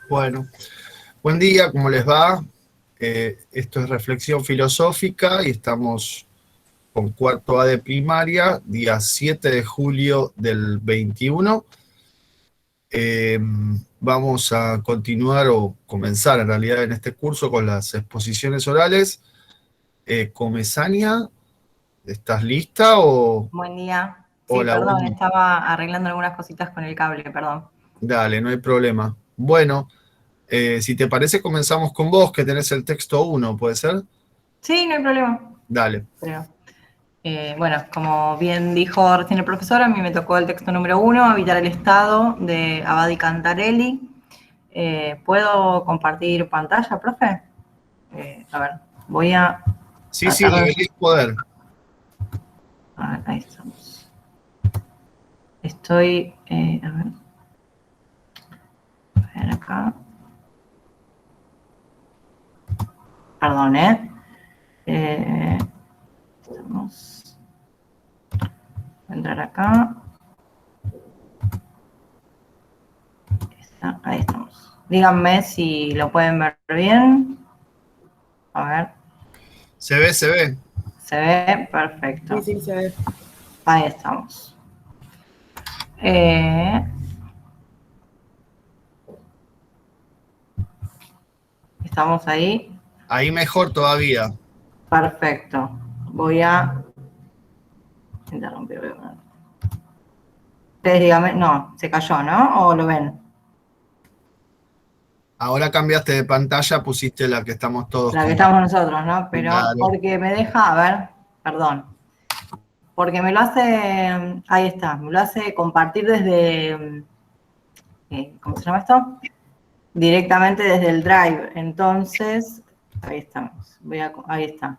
Bueno, buen día, ¿cómo les va? Esto es Reflexión Filosófica y estamos con cuarto A de primaria, día 7 de julio del 21. Vamos a continuar o comenzar en realidad en este curso con las exposiciones orales. Comezaña, ¿estás lista o...? Buen día. Sí, Hola, buen perdón, día. estaba arreglando algunas cositas con el cable, perdón. Dale, no hay problema. Bueno, si te parece comenzamos con vos, que tenés el texto 1, ¿puede ser? Sí, no hay problema. Dale. Pero, bueno, como bien dijo recién el profesor, a mí me tocó el texto número 1, Habitar el Estado, de Abadi Cantarelli. ¿Puedo compartir pantalla, profe? A ver, voy a Sí, sí, tratar de... deberías poder. A ver, ahí estamos. Estoy, a ver acá. Perdón, Vamos a entrar acá. Ahí estamos. Díganme si lo pueden ver bien. A ver, Se ve, se ve. se ve perfecto. Sí, se ve. Ahí estamos. Estamos ahí. Ahí mejor todavía. Perfecto. Voy a interrumpir. Ustedes díganme, no, se cayó, ¿no? ¿O lo ven? Ahora cambiaste de pantalla, pusiste la que estamos todos La que con. estamos nosotros, ¿no? Pero Claro. porque me deja, a ver, perdón. Porque me lo hace, ahí está, me lo hace compartir desde, ¿cómo se llama esto? Directamente desde el Drive. Entonces, ahí estamos. Ahí está.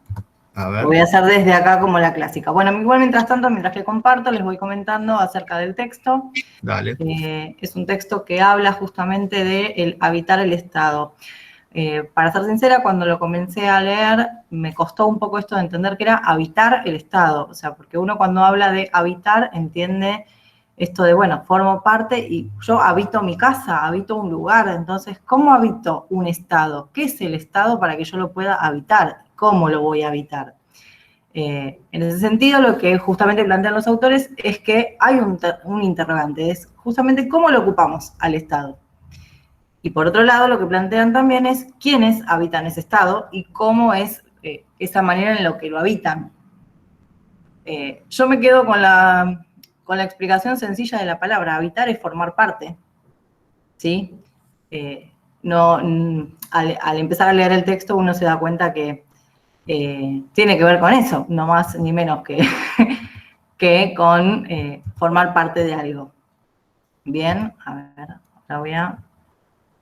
A Lo ver. voy a hacer desde acá como la clásica. Bueno, igual mientras tanto, mientras que comparto, les voy comentando acerca del texto. Dale. Es un texto que habla justamente de el habitar el Estado. Para ser sincera, cuando lo comencé a leer, me costó un poco esto de entender que era habitar el Estado. O sea, porque uno cuando habla de habitar entiende esto de, bueno, formo parte y yo habito mi casa, habito un lugar. Entonces, ¿cómo habito un Estado? ¿Qué es el Estado para que yo lo pueda habitar? ¿Cómo lo voy a habitar? En ese sentido, lo que justamente plantean los autores es que hay un interrogante, es justamente cómo lo ocupamos al Estado. Y por otro lado, lo que plantean también es quiénes habitan ese Estado y cómo es esa manera en la que lo habitan. Yo me quedo con la explicación sencilla de la palabra. Habitar es formar parte, ¿sí? No, al empezar a leer el texto uno se da cuenta que tiene que ver con eso, no más ni menos que, que con formar parte de algo. Bien, a ver, ahora voy a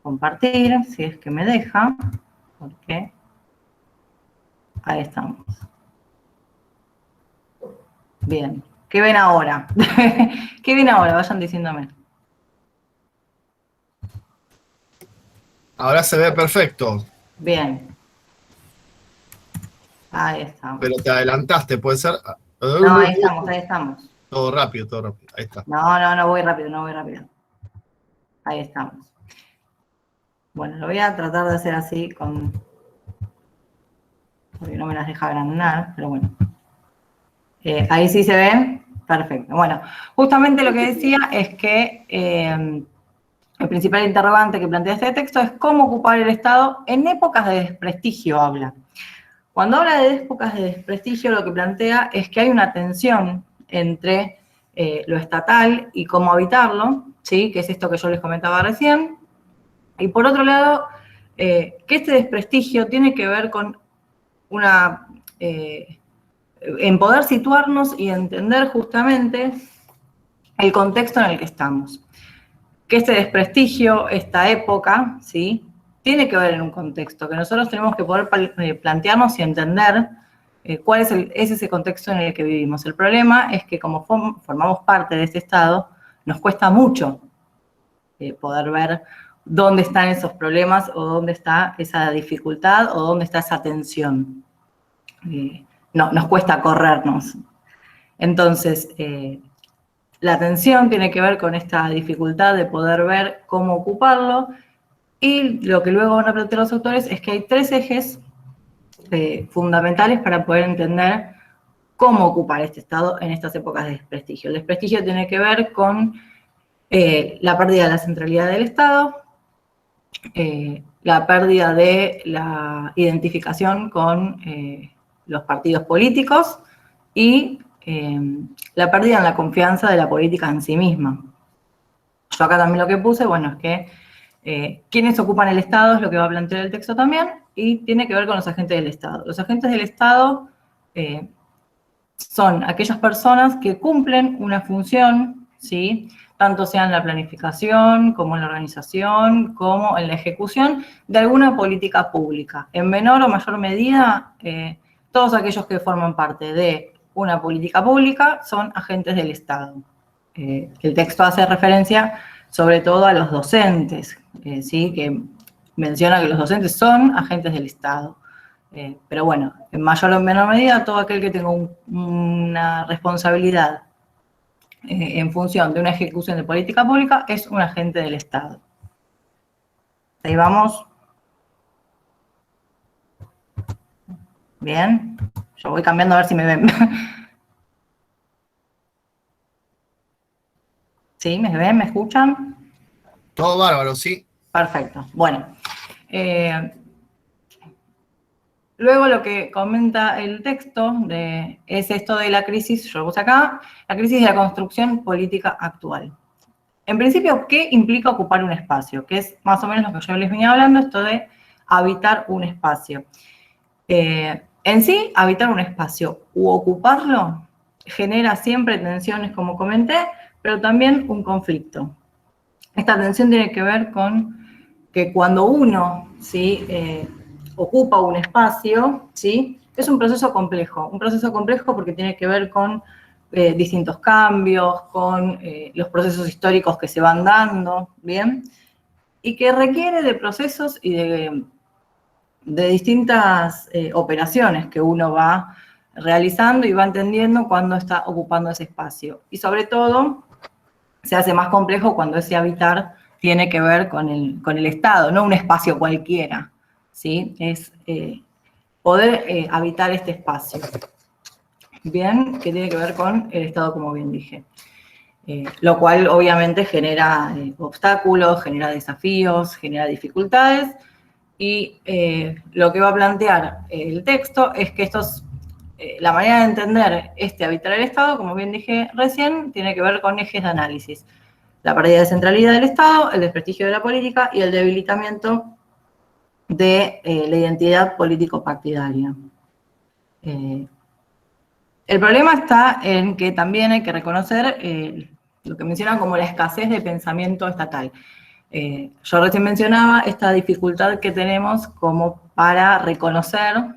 compartir, si es que me deja, porque ahí estamos. Bien, ¿qué ven ahora? ¿Qué ven ahora? Vayan diciéndome. Ahora se ve perfecto. Bien, ahí estamos. Pero te adelantaste, puede ser. No, ahí estamos, ahí estamos. Todo rápido, todo rápido. Ahí está. No voy rápido, no voy rápido. Ahí estamos. Bueno, lo voy a tratar de hacer así porque no me las deja agrandar, pero bueno. Ahí sí se ve. Perfecto. Bueno, justamente lo que decía es que el principal interrogante que plantea este texto es cómo ocupar el Estado en épocas de desprestigio, habla. Cuando habla de épocas de desprestigio, lo que plantea es que hay una tensión entre lo estatal y cómo habitarlo, ¿sí? Que es esto que yo les comentaba recién. Y por otro lado, que este desprestigio tiene que ver con en poder situarnos y entender justamente el contexto en el que estamos. Que este desprestigio, esta época, ¿sí? Tiene que ver en un contexto, que nosotros tenemos que poder plantearnos y entender cuál es ese contexto en el que vivimos. El problema es que como formamos parte de este Estado, nos cuesta mucho poder ver dónde están esos problemas o dónde está esa dificultad o dónde está esa tensión. No, nos cuesta corrernos. Entonces, la tensión tiene que ver con esta dificultad de poder ver cómo ocuparlo Y lo que luego van a plantear los autores es que hay 3 ejes fundamentales para poder entender cómo ocupar este Estado en estas épocas de desprestigio. El desprestigio tiene que ver con la pérdida de la centralidad del Estado, la pérdida de la identificación con los partidos políticos y la pérdida en la confianza de la política en sí misma. Yo acá también lo que puse, bueno, es que quienes ocupan el Estado es lo que va a plantear el texto también, y tiene que ver con los agentes del Estado. Los agentes del Estado son aquellas personas que cumplen una función, ¿sí? Tanto sea en la planificación, como en la organización, como en la ejecución de alguna política pública. En menor o mayor medida, todos aquellos que forman parte de una política pública son agentes del Estado. El texto hace referencia sobre todo a los docentes, ¿sí? Que menciona que los docentes son agentes del Estado. Pero bueno, en mayor o menor medida, todo aquel que tenga una responsabilidad en función de una ejecución de política pública es un agente del Estado. Ahí vamos. Bien. Yo voy cambiando a ver si me ven. ¿Sí? ¿Me ven? ¿Me escuchan? Todo bárbaro, sí. Perfecto. Bueno. Luego lo que comenta el texto es esto de la crisis, yo lo puse acá, la crisis de la construcción política actual. En principio, ¿qué implica ocupar un espacio? Que es más o menos lo que yo les venía hablando, esto de habitar un espacio. En sí, habitar un espacio u ocuparlo genera siempre tensiones, como comenté, pero también un conflicto. Esta tensión tiene que ver con que cuando uno, ¿sí? Ocupa un espacio, ¿sí? Es un proceso complejo porque tiene que ver con distintos cambios, con los procesos históricos que se van dando, ¿bien? Y que requiere de procesos y de distintas operaciones que uno va realizando y va entendiendo cuando está ocupando ese espacio. Y sobre todo, se hace más complejo cuando ese habitar tiene que ver con el Estado, no un espacio cualquiera, ¿sí? Es poder habitar este espacio. Bien, que tiene que ver con el Estado, como bien dije. Lo cual obviamente genera obstáculos, genera desafíos, genera dificultades, y lo que va a plantear el texto es que la manera de entender este habitar el Estado, como bien dije recién, tiene que ver con ejes de análisis. La pérdida de centralidad del Estado, el desprestigio de la política y el debilitamiento de la identidad político-partidaria. El problema está en que también hay que reconocer lo que mencionan como la escasez de pensamiento estatal. Yo recién mencionaba esta dificultad que tenemos como para reconocernos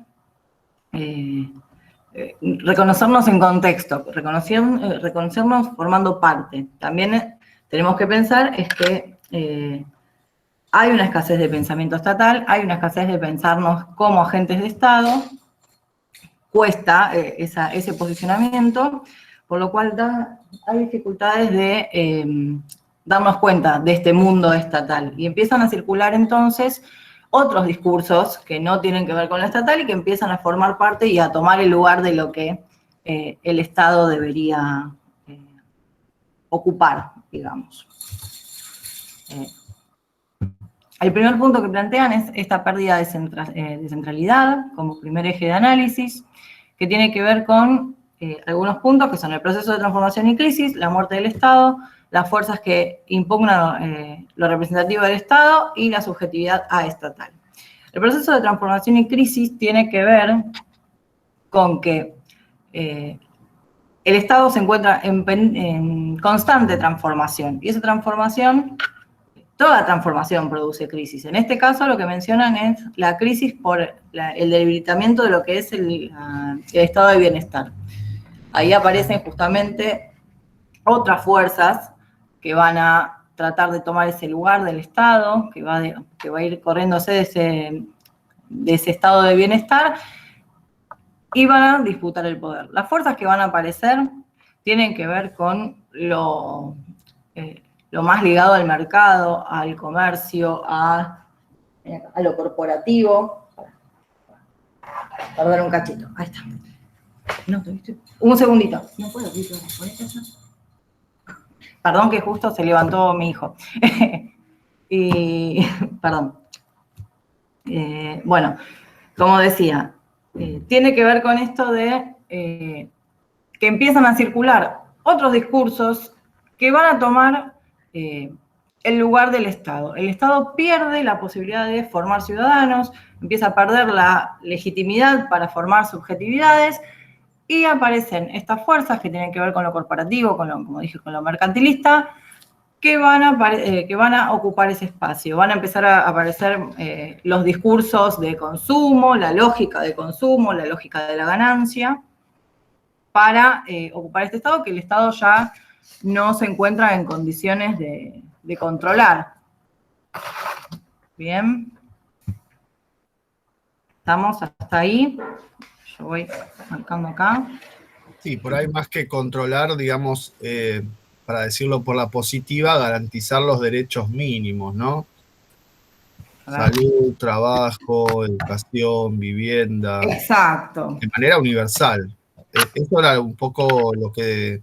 en contexto, reconocernos formando parte. También tenemos que pensar es que hay una escasez de pensamiento estatal, hay una escasez de pensarnos como agentes de Estado, cuesta ese posicionamiento, por lo cual hay dificultades de darnos cuenta de este mundo estatal. Y empiezan a circular entonces otros discursos que no tienen que ver con la estatal y que empiezan a formar parte y a tomar el lugar de lo que el Estado debería ocupar, digamos. El primer punto que plantean es esta pérdida de centralidad como primer eje de análisis, que tiene que ver con algunos puntos que son el proceso de transformación y crisis, la muerte del Estado, las fuerzas que impugnan lo representativo del Estado y la subjetividad aestatal. El proceso de transformación y crisis tiene que ver con que el Estado se encuentra en constante transformación, y esa transformación, toda transformación produce crisis. En este caso lo que mencionan es la crisis por el debilitamiento de lo que es el estado de bienestar. Ahí aparecen justamente otras fuerzas que van a tratar de tomar ese lugar del Estado, que va a ir corriéndose de ese estado de bienestar, y van a disputar el poder. Las fuerzas que van a aparecer tienen que ver con lo más ligado al mercado, al comercio, a a lo corporativo. Perdón un cachito, ahí está. No, un segundito. No puedo, perdón que justo se levantó mi hijo. Y, perdón. Bueno, como decía, tiene que ver con esto de que empiezan a circular otros discursos que van a tomar el lugar del Estado. El Estado pierde la posibilidad de formar ciudadanos, empieza a perder la legitimidad para formar subjetividades y aparecen estas fuerzas que tienen que ver con lo corporativo, con lo, como dije, con lo mercantilista, que van a ocupar ese espacio. Van a empezar a aparecer los discursos de consumo, la lógica de consumo, la lógica de la ganancia, para ocupar este Estado que el Estado ya no se encuentra en condiciones de controlar. Bien. ¿Estamos hasta ahí? Yo voy marcando acá. Sí, por ahí más que controlar, digamos, para decirlo por la positiva, garantizar los derechos mínimos, ¿no? Salud, trabajo, educación, vivienda. Exacto. De manera universal. Eso era un poco lo que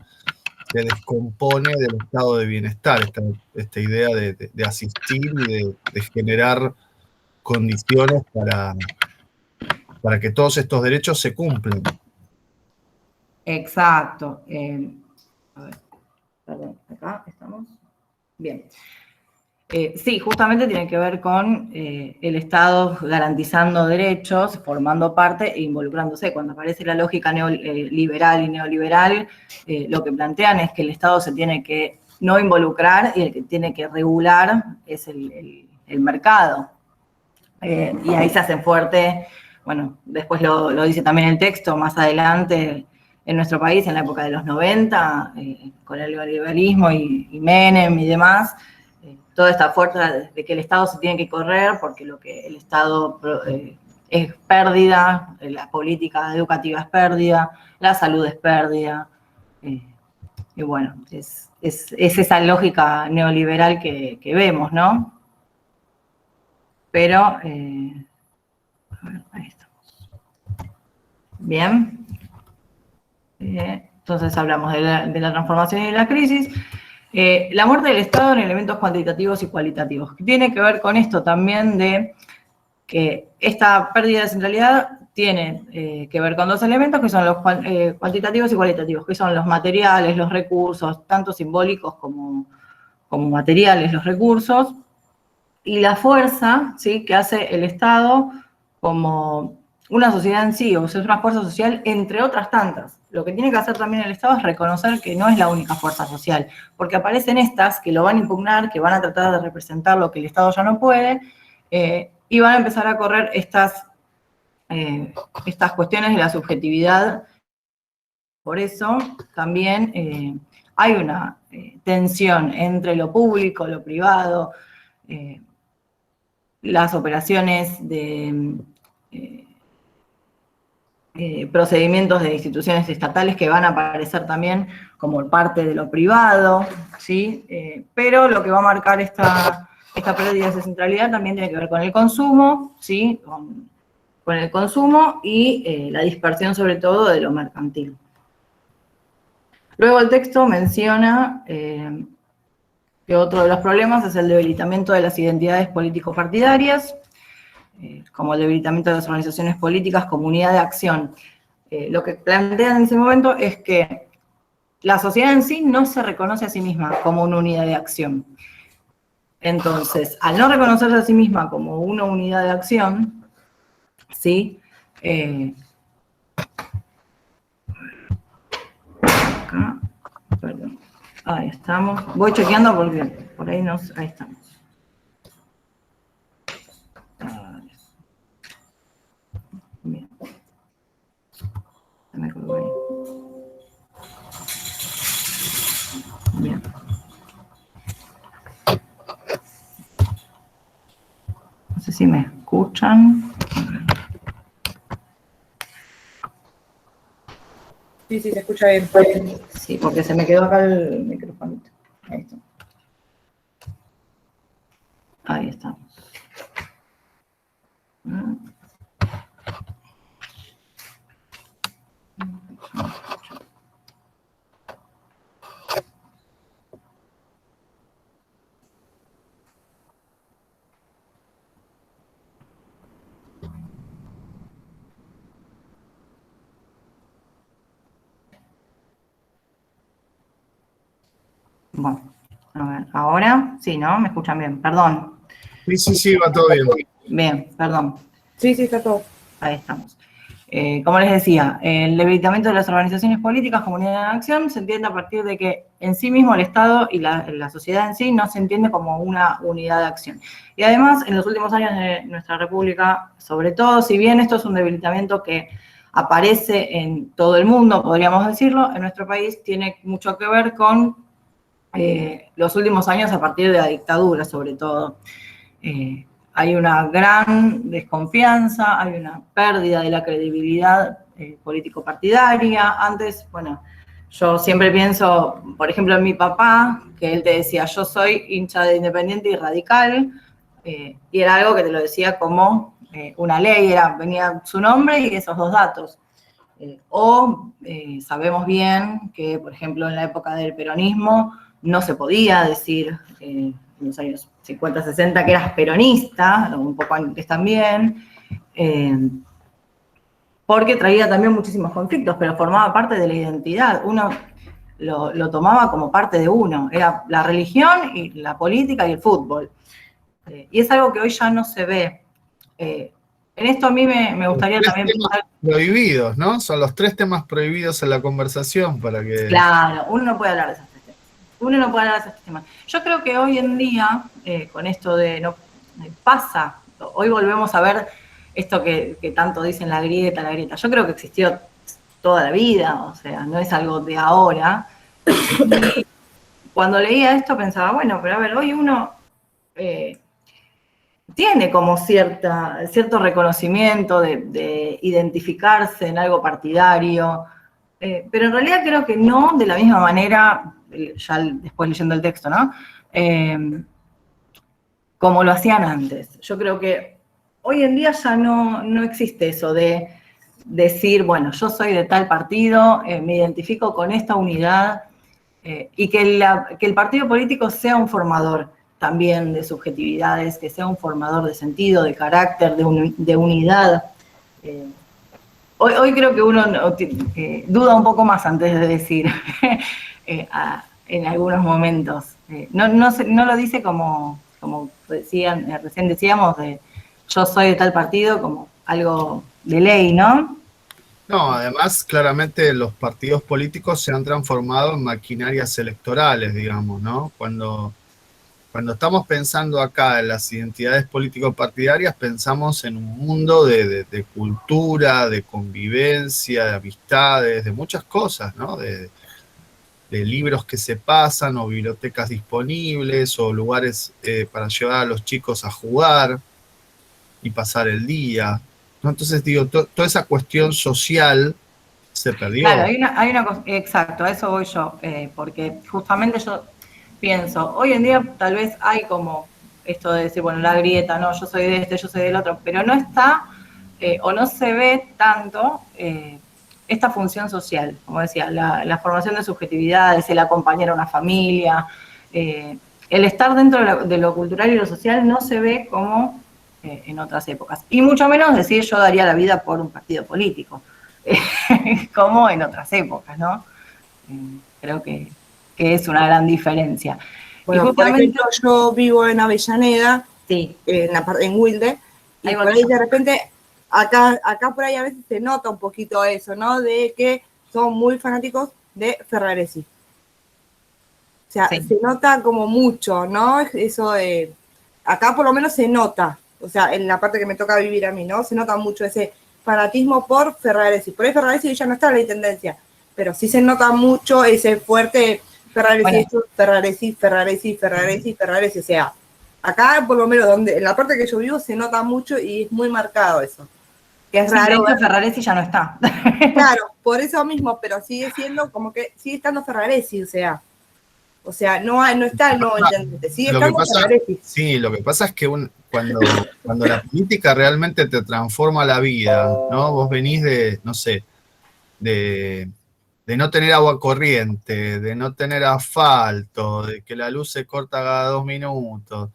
se descompone del estado de bienestar, esta idea de asistir y de generar condiciones para que todos estos derechos se cumplan. Exacto. A ver, perdón, acá estamos. Bien. Sí, justamente tiene que ver con el Estado garantizando derechos, formando parte e involucrándose. Cuando aparece la lógica liberal y neoliberal, lo que plantean es que el Estado se tiene que no involucrar y el que tiene que regular es el mercado. Y ahí se hacen fuerte, bueno, después lo dice también el texto, más adelante en nuestro país, en la época de los 90, con el neoliberalismo y Menem y demás, toda esta fuerza de que el Estado se tiene que correr porque lo que el Estado es pérdida, la política educativa es pérdida, la salud es pérdida. Y bueno, es esa lógica neoliberal que vemos, ¿no? Pero, a ver, ahí estamos. Bien. Entonces hablamos de la transformación y de la crisis. La muerte del Estado en elementos cuantitativos y cualitativos. Tiene que ver con esto también de que esta pérdida de centralidad tiene que ver con dos elementos que son los cuantitativos y cualitativos, que son los materiales, los recursos, tanto simbólicos como materiales, los recursos, y la fuerza, ¿sí?, que hace el Estado como una sociedad en sí, o sea, es una fuerza social entre otras tantas. Lo que tiene que hacer también el Estado es reconocer que no es la única fuerza social, porque aparecen estas que lo van a impugnar, que van a tratar de representar lo que el Estado ya no puede, y van a empezar a correr estas cuestiones de la subjetividad. Por eso también hay una tensión entre lo público, lo privado, las operaciones de procedimientos de instituciones estatales que van a aparecer también como parte de lo privado, ¿sí? Pero lo que va a marcar esta pérdida de centralidad también tiene que ver con el consumo, ¿sí?, con el consumo y la dispersión sobre todo de lo mercantil. Luego el texto menciona que otro de los problemas es el debilitamiento de las identidades político-partidarias, como el debilitamiento de las organizaciones políticas como unidad de acción. Lo que plantean en ese momento es que la sociedad en sí no se reconoce a sí misma como una unidad de acción. Entonces, al no reconocerse a sí misma como una unidad de acción, ¿sí? Acá, perdón. Ahí estamos. Voy chequeando porque por ahí ahí estamos. Bien. Se me colgó ahí. Bien. No sé si me escuchan. Sí, se escucha bien. Sí, porque se me quedó acá el micrófono. Ahí está. Ahí estamos. Bueno, a ver, ahora sí, ¿no? ¿Me escuchan bien? Perdón. Sí, va todo bien. Bien, perdón. Sí, está todo. Ahí estamos. Como les decía, el debilitamiento de las organizaciones políticas, comunidad en acción, se entiende a partir de que en sí mismo el Estado y la sociedad en sí no se entiende como una unidad de acción. Y además, en los últimos años de nuestra República, sobre todo, si bien esto es un debilitamiento que aparece en todo el mundo, podríamos decirlo, en nuestro país tiene mucho que ver con los últimos años a partir de la dictadura, sobre todo. Hay una gran desconfianza, hay una pérdida de la credibilidad político-partidaria. Antes, bueno, yo siempre pienso, por ejemplo, en mi papá, que él te decía, yo soy hincha de Independiente y radical, y era algo que te lo decía como una ley, venía su nombre y esos dos datos. Sabemos bien que, por ejemplo, en la época del peronismo no se podía decir en los años 50, 60 que eras peronista, un poco antes también, porque traía también muchísimos conflictos, pero formaba parte de la identidad. Uno lo tomaba como parte de uno, era la religión y la política y el fútbol. Y es algo que hoy ya no se ve. En esto a mí me gustaría también temas prohibidos, ¿no? Son los 3 temas prohibidos en la conversación para que... Claro, uno no puede hablar de esos temas. Uno no puede hablar de esos temas. Yo creo que hoy en día, con esto de no pasa, hoy volvemos a ver esto que tanto dicen la grieta. Yo creo que existió toda la vida, o sea, no es algo de ahora. Y cuando leía esto pensaba, bueno, pero a ver, hoy uno tiene como cierto reconocimiento de identificarse en algo partidario, pero en realidad creo que no de la misma manera, ya después leyendo el texto, ¿no? Como lo hacían antes. Yo creo que hoy en día ya no existe eso de decir, bueno, yo soy de tal partido, me identifico con esta unidad, y que el partido político sea un formador también de subjetividades, que sea un formador de sentido, de carácter, de unidad. Hoy creo que uno duda un poco más antes de decir en algunos momentos. No lo dice como decían, recién decíamos, de yo soy de tal partido, como algo de ley, ¿no? No, además, claramente los partidos políticos se han transformado en maquinarias electorales, digamos, ¿no? Cuando estamos pensando acá en las identidades político-partidarias, pensamos en un mundo de cultura, de convivencia, de amistades, de muchas cosas, ¿no? De libros que se pasan, o bibliotecas disponibles, o lugares para llevar a los chicos a jugar y pasar el día, ¿no? Entonces, digo, toda esa cuestión social se perdió. Claro, exacto, a eso voy yo, porque justamente yo pienso, hoy en día tal vez hay como esto de decir, bueno, la grieta, no, yo soy de este, yo soy del otro, pero no está, o no se ve tanto esta función social, como decía, la formación de subjetividades, el acompañar a una familia, el estar dentro de lo cultural y lo social no se ve como en otras épocas. Y mucho menos decir yo daría la vida por un partido político, como en otras épocas, ¿no? Creo que es una gran diferencia. Bueno, y justamente, por ejemplo, yo vivo en Avellaneda, sí, en Wilde, y ahí por ahí de repente, acá por ahí a veces se nota un poquito eso, ¿no? De que son muy fanáticos de Ferraresi. O sea, sí. se nota como mucho, ¿no? Eso de... Acá por lo menos se nota, o sea, en la parte que me toca vivir a mí, ¿no? Se nota mucho ese fanatismo por Ferraresi. Por ahí Ferraresi ya no está en la intendencia, pero sí se nota mucho ese fuerte Ferraresi, Bueno. esto, Ferraresi. O sea, acá por lo menos en la parte que yo vivo se nota mucho y es muy marcado eso. Que es raro. De hecho, Ferraresi ya no está. Claro, por eso mismo, pero sigue siendo como que sigue estando Ferraresi, o sea. O sea, no está el nuevo intendente, sigue Lo que estando pasa, Ferraresi. sí, lo que pasa es que cuando la política realmente te transforma la vida, ¿no? Vos venís de, no sé, de no tener agua corriente, de no tener asfalto, de que la luz se corta cada 2 minutos.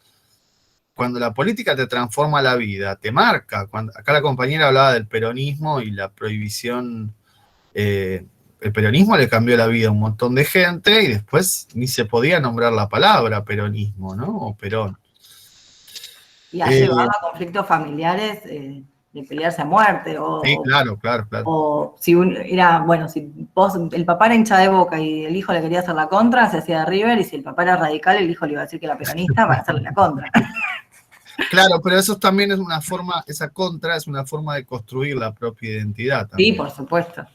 Cuando la política te transforma la vida, te marca. Acá la compañera hablaba del peronismo y la prohibición. El peronismo le cambió la vida a un montón de gente y después ni se podía nombrar la palabra peronismo, ¿no? O Perón. Y ha llevado a conflictos familiares de pelearse a muerte. Sí, claro. O si si el papá era hincha de Boca y el hijo le quería hacer la contra, se hacía de River, y si el papá era radical, el hijo le iba a decir que era peronista para hacerle la contra. Claro, pero eso también es una forma, esa contra es una forma de construir la propia identidad también. Sí, por supuesto.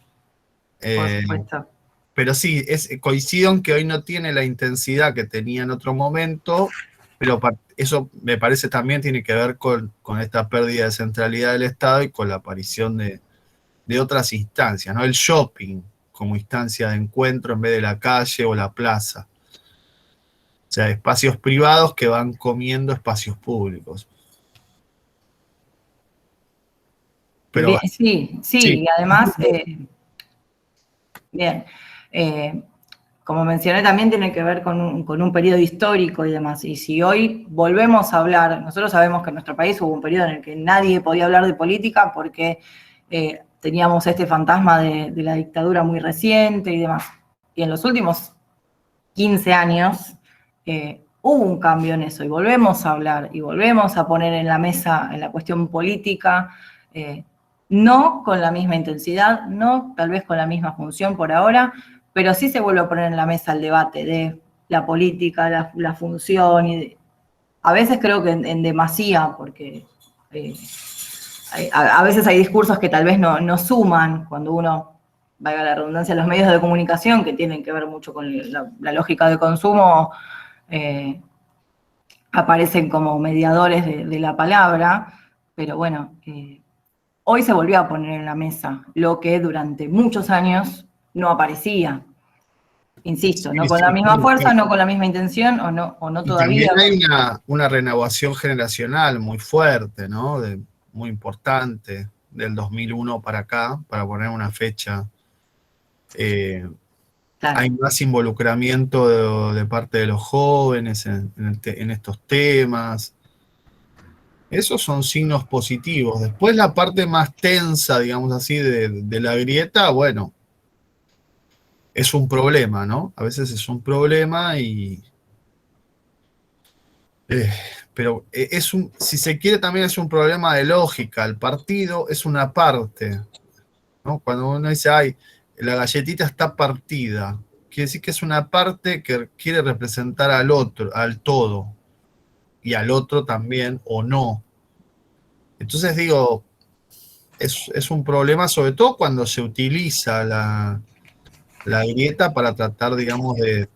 Por supuesto. Pero sí, coincido en que hoy no tiene la intensidad que tenía en otro momento, pero eso me parece también tiene que ver con esta pérdida de centralidad del Estado y con la aparición de otras instancias, ¿no? El shopping como instancia de encuentro en vez de la calle o la plaza. O sea, espacios privados que van comiendo espacios públicos. Pero Bien, sí, y además, bien, como mencioné, también tiene que ver con un periodo histórico y demás. Y si hoy volvemos a hablar, nosotros sabemos que en nuestro país hubo un periodo en el que nadie podía hablar de política porque teníamos este fantasma de la dictadura muy reciente y demás. Y en los últimos 15 años hubo un cambio en eso y volvemos a hablar y volvemos a poner en la mesa en la cuestión política, no con la misma intensidad, no tal vez con la misma función por ahora, pero sí se vuelve a poner en la mesa el debate de la política, la función, y a veces creo que en demasía, porque a veces hay discursos que tal vez no suman cuando uno, valga la redundancia, los medios de comunicación, que tienen que ver mucho con la lógica de consumo, aparecen como mediadores de la palabra, pero bueno, hoy se volvió a poner en la mesa lo que durante muchos años no aparecía. Insisto, sí, no con la misma fuerza, no con la misma intención, o no todavía. También hay una renovación generacional muy fuerte, ¿no? Muy importante, del 2001 para acá, para poner una fecha. Claro. Hay más involucramiento de parte de los jóvenes en estos temas. Esos son signos positivos. Después la parte más tensa, digamos así, de la grieta, bueno, es un problema, ¿no? A veces es un problema pero si se quiere también es un problema de lógica. El partido es una parte, ¿no? Cuando uno dice, ay, la galletita está partida, quiere decir que es una parte que quiere representar al otro, al todo, y al otro también, o no. Entonces digo, es un problema, sobre todo cuando se utiliza la grieta para tratar, digamos, de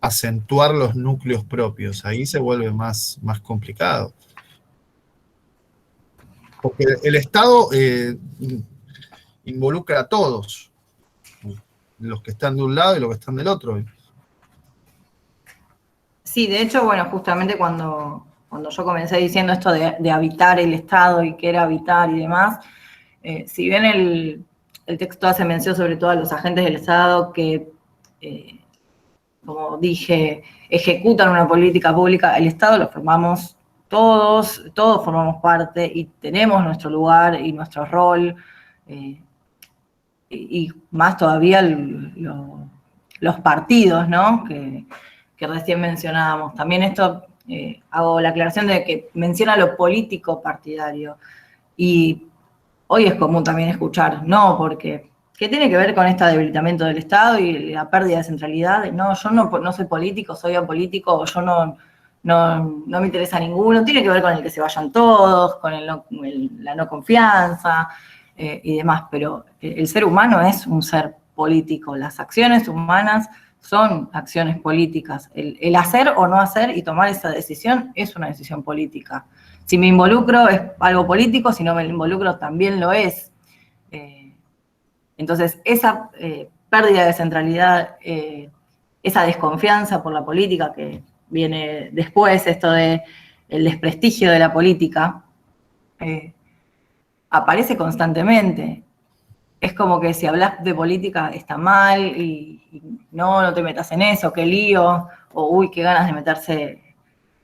acentuar los núcleos propios. Ahí se vuelve más complicado. Porque el Estado involucra a todos, los que están de un lado y los que están del otro. Sí, de hecho, bueno, justamente cuando yo comencé diciendo esto de habitar el Estado y qué era habitar y demás, si bien el texto hace mención sobre todo a los agentes del Estado que, como dije, ejecutan una política pública, el Estado lo formamos todos formamos parte y tenemos nuestro lugar y nuestro rol, y más todavía los partidos, ¿no? Que recién mencionábamos. También esto, hago la aclaración de que menciona lo político partidario. Y hoy es común también escuchar, no, porque ¿qué tiene que ver con este debilitamiento del Estado y la pérdida de centralidad? No, yo no soy político, soy apolítico, o yo no me interesa ninguno. Tiene que ver con el que se vayan todos, con la no confianza y demás. Pero el ser humano es un ser político. Las acciones humanas son acciones políticas. El hacer o no hacer y tomar esa decisión es una decisión política. Si me involucro es algo político, si no me involucro también lo es. Entonces, esa pérdida de centralidad esa desconfianza por la política que viene después, esto de el desprestigio de la política, aparece constantemente. Es como que si hablas de política está mal y no te metas en eso, qué lío, o uy, qué ganas de meterse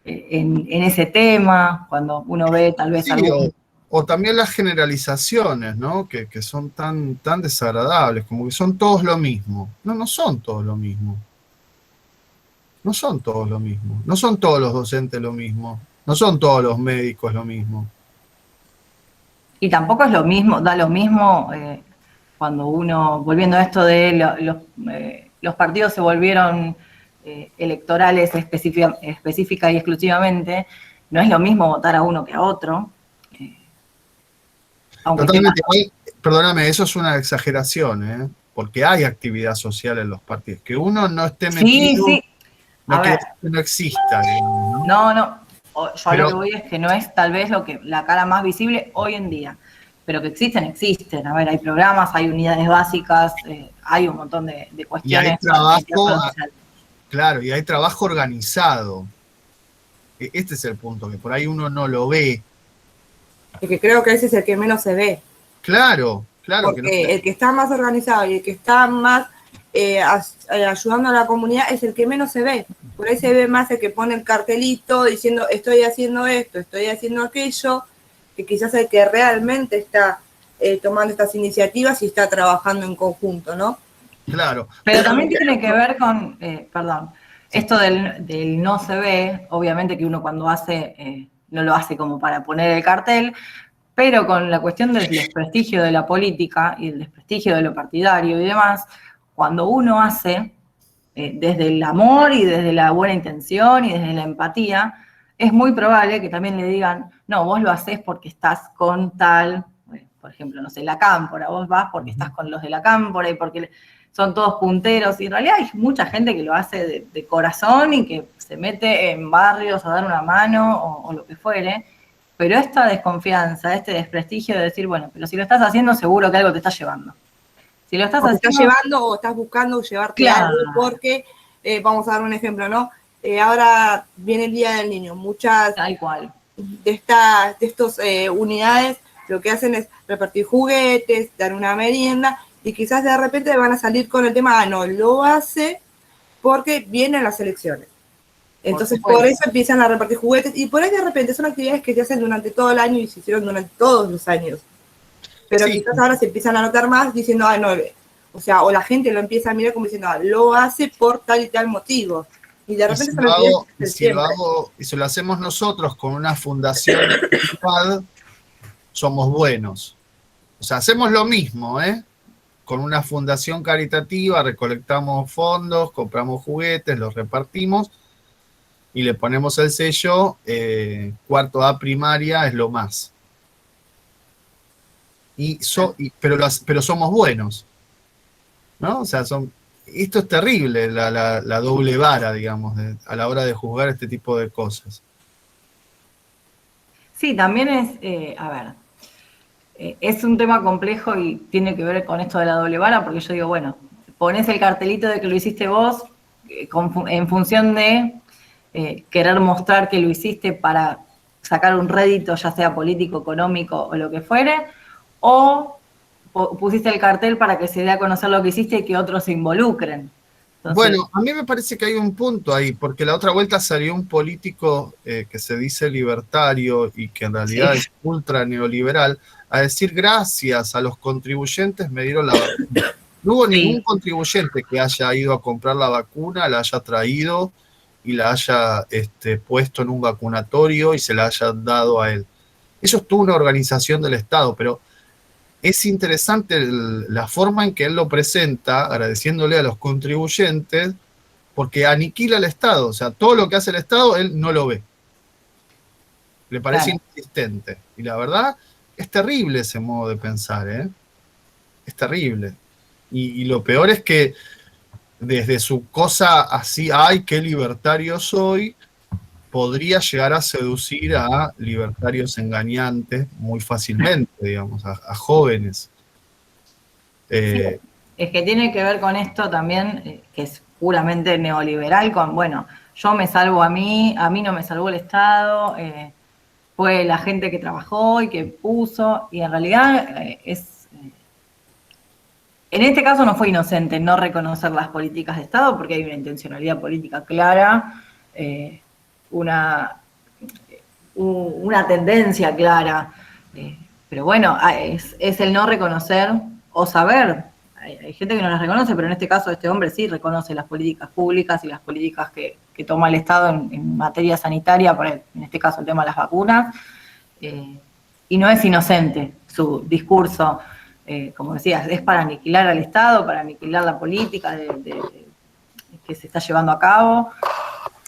en ese tema, cuando uno ve tal vez Sí, algún... o también las generalizaciones, ¿no? Que son tan desagradables, como que son todos lo mismo. No, no son todos lo mismo. No son todos lo mismo. No son todos los docentes lo mismo. No son todos los médicos lo mismo. Y tampoco es lo mismo, da lo mismo cuando uno, volviendo a esto de los partidos se volvieron electorales específica y exclusivamente, no es lo mismo votar a uno que a otro. Aunque Totalmente. Perdóname, eso es una exageración, ¿eh? Porque hay actividad social en los partidos. Que uno no esté sí, metido, sí. no A quiere ver, decir que no exista, digamos, ¿no? no. Yo a lo Pero, que voy es que no es tal vez la cara más visible hoy en día, pero que existen. A ver, hay programas, hay unidades básicas, hay un montón de y hay cuestiones para trabajo, conocer. claro, y hay trabajo organizado. Este es el punto, que por ahí uno no lo ve. Es que creo que ese es el que menos se ve. Claro, claro que no. Porque el que está más organizado y el que está más ayudando a la comunidad es el que menos se ve. Por ahí se ve más el que pone el cartelito diciendo estoy haciendo esto, estoy haciendo aquello, que quizás el que realmente está tomando estas iniciativas y está trabajando en conjunto, ¿no? Claro. Pero también tiene que ver con, perdón, esto del no se ve, obviamente que uno cuando hace, no lo hace como para poner el cartel, pero con la cuestión del desprestigio de la política y el desprestigio de lo partidario y demás, cuando uno hace desde el amor y desde la buena intención y desde la empatía, es muy probable que también le digan, no, vos lo haces porque estás con tal, por ejemplo, no sé, la cámpora, vos vas porque estás con los de la cámpora y porque son todos punteros, y en realidad hay mucha gente que lo hace de corazón y que se mete en barrios a dar una mano o lo que fuere, pero esta desconfianza, este desprestigio de decir, bueno, pero si lo estás haciendo seguro que algo te está llevando. Si lo estás O te haciendo... estás llevando o estás buscando llevarte Claro. algo porque, vamos a dar un ejemplo, ¿no? Ahora viene el Día del Niño, muchas Tal cual. de estos unidades lo que hacen es repartir juguetes, dar una merienda y quizás de repente van a salir con el tema, no, lo hace porque vienen las elecciones. Entonces por eso empiezan a repartir juguetes y por ahí de repente son actividades que se hacen durante todo el año y se hicieron durante todos los años. Pero Sí. quizás ahora se empiezan a notar más diciendo, no, o sea, o la gente lo empieza a mirar como diciendo, lo hace por tal y tal motivo. Y de repente si lo hacemos nosotros con una fundación somos buenos. O sea, hacemos lo mismo, ¿eh? Con una fundación caritativa, recolectamos fondos, compramos juguetes, los repartimos y le ponemos el sello, cuarto A primaria es lo más. Pero somos buenos, ¿no? O sea, esto es terrible, la doble vara, digamos, a la hora de juzgar este tipo de cosas. Sí, también es, a ver, es un tema complejo y tiene que ver con esto de la doble vara, porque yo digo, bueno, pones el cartelito de que lo hiciste vos en función de querer mostrar que lo hiciste para sacar un rédito, ya sea político, económico o lo que fuere, o pusiste el cartel para que se dé a conocer lo que hiciste y que otros se involucren. Entonces, bueno, a mí me parece que hay un punto ahí, porque la otra vuelta salió un político que se dice libertario y que en realidad es ultra neoliberal, a decir gracias a los contribuyentes me dieron la vacuna. No hubo ningún contribuyente que haya ido a comprar la vacuna, la haya traído y la haya puesto en un vacunatorio y se la haya dado a él. Eso es toda una organización del Estado, pero es interesante la forma en que él lo presenta, agradeciéndole a los contribuyentes, porque aniquila al Estado. O sea, todo lo que hace el Estado, él no lo ve. Le parece inexistente. Y la verdad, es terrible ese modo de pensar, ¿eh? Es terrible. Y lo peor es que desde su cosa así, ay, qué libertario soy, podría llegar a seducir a libertarios engañantes muy fácilmente, digamos, a jóvenes. Es que tiene que ver con esto también, que es puramente neoliberal con, bueno, yo me salvo a mí no me salvó el Estado, fue la gente que trabajó y que puso, y en realidad en este caso no fue inocente no reconocer las políticas de Estado, porque hay una intencionalidad política clara, una tendencia clara, pero bueno, es el no reconocer o saber. Hay gente que no las reconoce, pero en este caso este hombre sí reconoce las políticas públicas y las políticas que toma el Estado en materia sanitaria, en este caso el tema de las vacunas, y no es inocente su discurso, como decías, es para aniquilar al Estado, para aniquilar la política que se está llevando a cabo,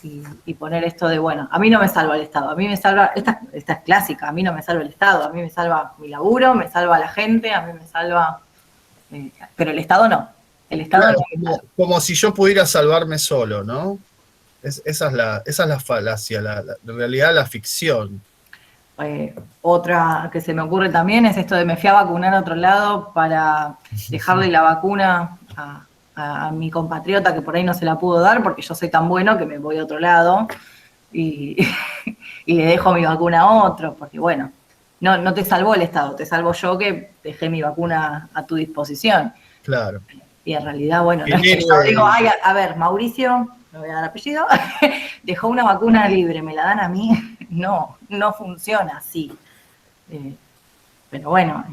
y poner esto de, bueno, a mí no me salva el Estado, a mí me salva, esta es clásica, a mí no me salva el Estado, a mí me salva mi laburo, me salva la gente, a mí me salva... pero el Estado no. El Estado claro, como si yo pudiera salvarme solo, ¿no? Esa es la falacia, en realidad la ficción. Otra que se me ocurre también es esto de me fui a vacunar a otro lado para dejarle la vacuna a mi compatriota que por ahí no se la pudo dar porque yo soy tan bueno que me voy a otro lado y le dejo mi vacuna a otro, porque bueno, no te salvó el Estado, te salvo yo que dejé mi vacuna a tu disposición. Claro. Y en realidad, bueno, no es que yo digo, ay, a ver, Mauricio, no voy a dar apellido, dejó una vacuna libre, ¿me la dan a mí? No funciona así. Pero bueno,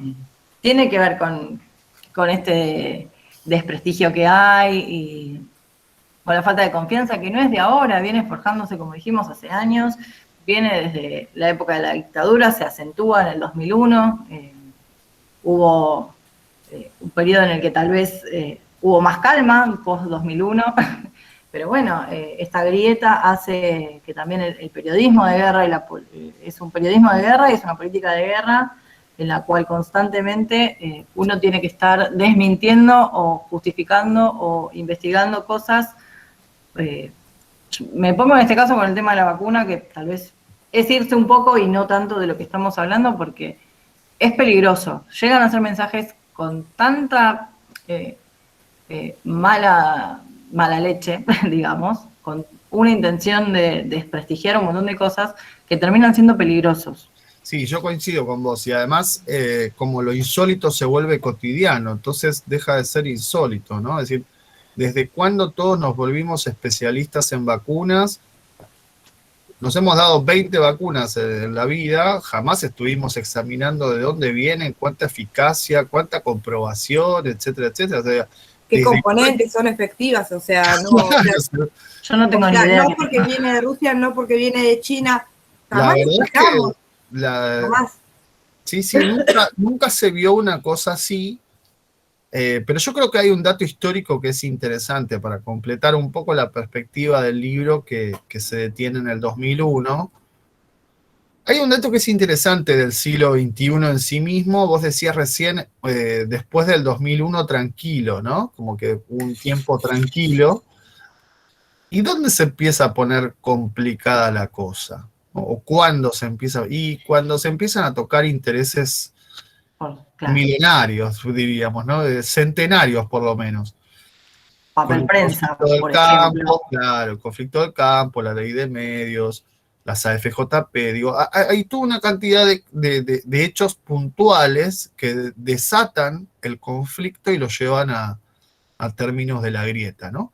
tiene que ver con este desprestigio que hay y con la falta de confianza que no es de ahora, viene forjándose, como dijimos, hace años, viene desde la época de la dictadura, se acentúa en el 2001, hubo un periodo en el que tal vez hubo más calma, post-2001, pero bueno, esta grieta hace que también el periodismo de guerra es un periodismo de guerra y es una política de guerra en la cual constantemente uno tiene que estar desmintiendo o justificando o investigando cosas. Me pongo en este caso con el tema de la vacuna, que tal vez es irse un poco y no tanto de lo que estamos hablando, porque es peligroso. Llegan a ser mensajes con tanta mala leche, digamos, con una intención de desprestigiar un montón de cosas que terminan siendo peligrosos. Sí, yo coincido con vos, y además como lo insólito se vuelve cotidiano, entonces deja de ser insólito, ¿no? Es decir, ¿desde cuándo todos nos volvimos especialistas en vacunas? Nos hemos dado 20 vacunas en la vida, jamás estuvimos examinando de dónde vienen, cuánta eficacia, cuánta comprobación, etcétera, etcétera. O sea, ¿qué componentes son efectivas? O sea, no, o sea, yo no tengo ni idea. No porque viene de Rusia, no porque viene de China. Jamás jamás. Sí, nunca se vio una cosa así. Pero yo creo que hay un dato histórico que es interesante para completar un poco la perspectiva del libro que se detiene en el 2001. Hay un dato que es interesante del siglo XXI en sí mismo. Vos decías recién, después del 2001 tranquilo, ¿no? Como que un tiempo tranquilo. ¿Y dónde se empieza a poner complicada la cosa? ¿O cuándo se empieza? Y cuando se empiezan a tocar intereses milenarios, diríamos, ¿no? Centenarios, por lo menos. Papel prensa, por ejemplo. Claro, el conflicto del campo, la ley de medios, las AFJP, digo, hay toda una cantidad de hechos puntuales que desatan el conflicto y lo llevan a términos de la grieta, ¿no?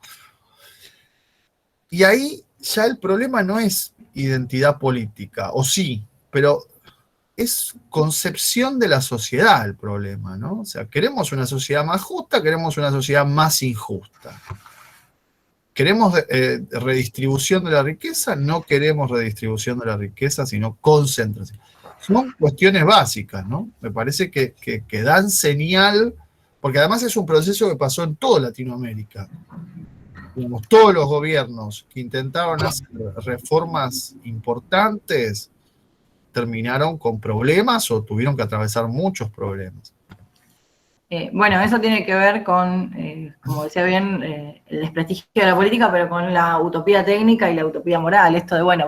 Y ahí ya el problema no es identidad política, o sí, pero es concepción de la sociedad el problema, ¿no? O sea, queremos una sociedad más justa, queremos una sociedad más injusta. ¿Queremos redistribución de la riqueza? No queremos redistribución de la riqueza, sino concentración. Son cuestiones básicas, ¿no? Me parece que dan señal, porque además es un proceso que pasó en toda Latinoamérica. Digamos, todos los gobiernos que intentaron hacer reformas importantes terminaron con problemas o tuvieron que atravesar muchos problemas. Bueno, eso tiene que ver con, como decía bien, el desprestigio de la política, pero con la utopía técnica y la utopía moral. Esto de, bueno,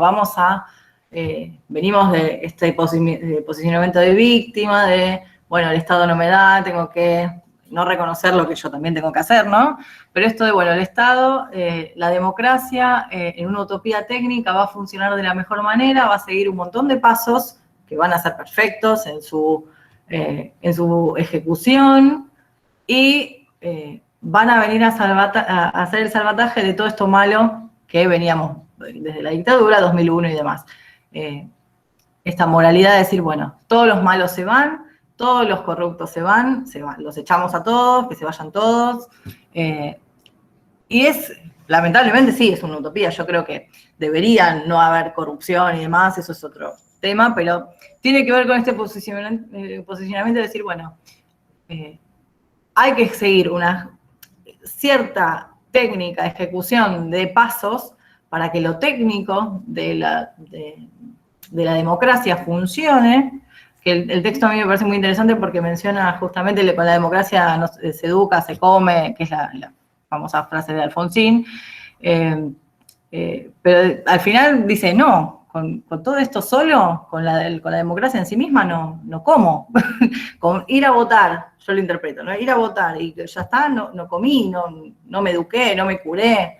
venimos de este posicionamiento de víctima, de, bueno, el Estado no me da, tengo que no reconocer lo que yo también tengo que hacer, ¿no? Pero esto de, bueno, el Estado, la democracia, en una utopía técnica va a funcionar de la mejor manera, va a seguir un montón de pasos que van a ser perfectos en su ejecución y van a venir a hacer el salvataje de todo esto malo que veníamos desde la dictadura, 2001 y demás. Esta moralidad de decir, bueno, todos los malos se van, todos los corruptos se van, los echamos a todos, que se vayan todos. Y lamentablemente sí, es una utopía. Yo creo que deberían no haber corrupción y demás, eso es otro tema, pero tiene que ver con este posicionamiento de decir, bueno, hay que seguir una cierta técnica de ejecución de pasos para que lo técnico de la democracia funcione, que el texto a mí me parece muy interesante porque menciona justamente con la democracia se educa, se come, que es la famosa frase de Alfonsín, pero al final dice, no, con todo esto solo, con la democracia en sí misma, no como. Con ir a votar, yo lo interpreto, ¿no? Ir a votar y ya está, no comí, no me eduqué, no me curé.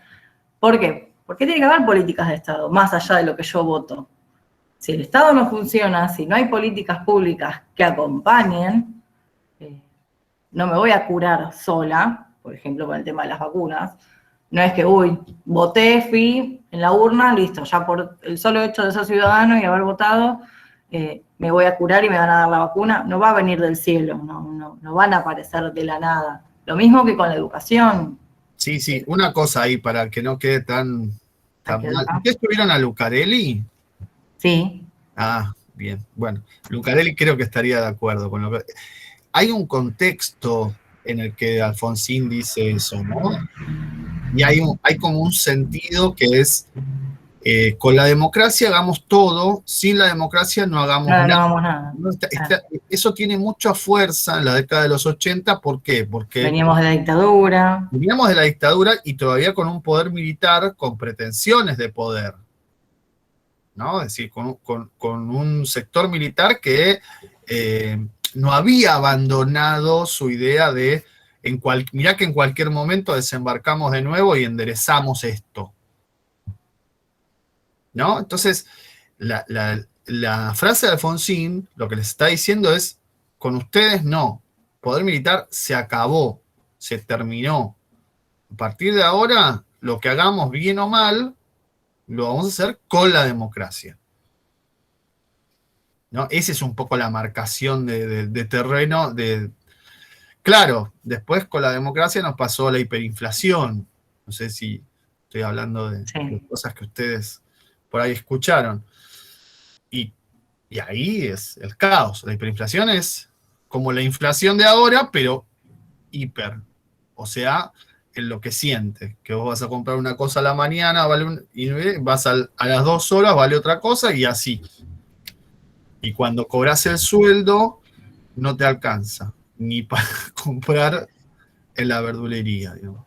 ¿Por qué? Porque tiene que haber políticas de Estado, más allá de lo que yo voto. Si el Estado no funciona, si no hay políticas públicas que acompañen, no me voy a curar sola, por ejemplo, con el tema de las vacunas. No es que, voté, fui en la urna, listo, ya por el solo hecho de ser ciudadano y haber votado, me voy a curar y me van a dar la vacuna. No va a venir del cielo, no van a aparecer de la nada. Lo mismo que con la educación. Sí, una cosa ahí para que no quede tan mal. ¿Ustedes tuvieron a Lucarelli? Sí. Ah, bien. Bueno, Lucarelli creo que estaría de acuerdo con lo que... Hay un contexto en el que Alfonsín dice eso, ¿no? Y hay como un sentido que es, con la democracia hagamos todo, sin la democracia no hagamos nada. No hagamos nada. Eso tiene mucha fuerza en la década de los 80, ¿por qué? Porque veníamos de la dictadura. Veníamos de la dictadura y todavía con un poder militar con pretensiones de poder, ¿no? Es decir, con un sector militar que no había abandonado su idea de, mirá que en cualquier momento desembarcamos de nuevo y enderezamos esto, ¿no? Entonces, la frase de Alfonsín lo que les está diciendo es, con ustedes no, poder militar se acabó, se terminó. A partir de ahora, lo que hagamos bien o mal, lo vamos a hacer con la democracia, ¿no? Esa es un poco la marcación de terreno. Claro, después con la democracia nos pasó la hiperinflación. No sé si estoy hablando de cosas que ustedes por ahí escucharon. Y ahí es el caos. La hiperinflación es como la inflación de ahora, pero hiper. O sea, enloqueciente, que vos vas a comprar una cosa a la mañana, y vas a las 2 horas, vale otra cosa, y así. Y cuando cobras el sueldo, no te alcanza, ni para comprar en la verdulería. Digamos,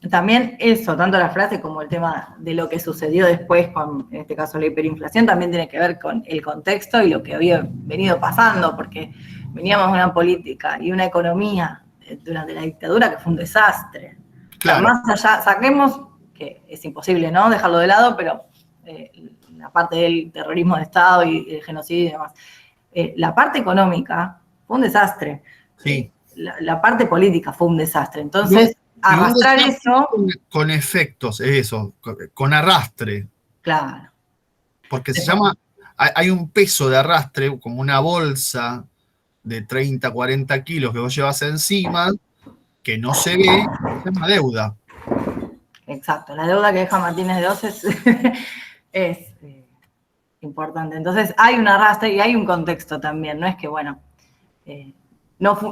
también eso, tanto la frase como el tema de lo que sucedió después con, en este caso, la hiperinflación, también tiene que ver con el contexto y lo que había venido pasando, porque veníamos de una política y una economía durante la dictadura que fue un desastre. Claro. Más allá, saquemos, que es imposible, ¿no?, dejarlo de lado, pero la parte del terrorismo de Estado y el genocidio y demás. La parte económica fue un desastre. Sí. La parte política fue un desastre. Entonces, arrastrar eso... Con efectos, eso, con arrastre. Claro. Porque se llama, hay un peso de arrastre, como una bolsa de 30, 40 kilos que vos llevas encima, que no se ve, se llama deuda. Exacto, la deuda que deja Martínez de Oz es importante. Entonces hay un arrastre y hay un contexto también, no es que, bueno,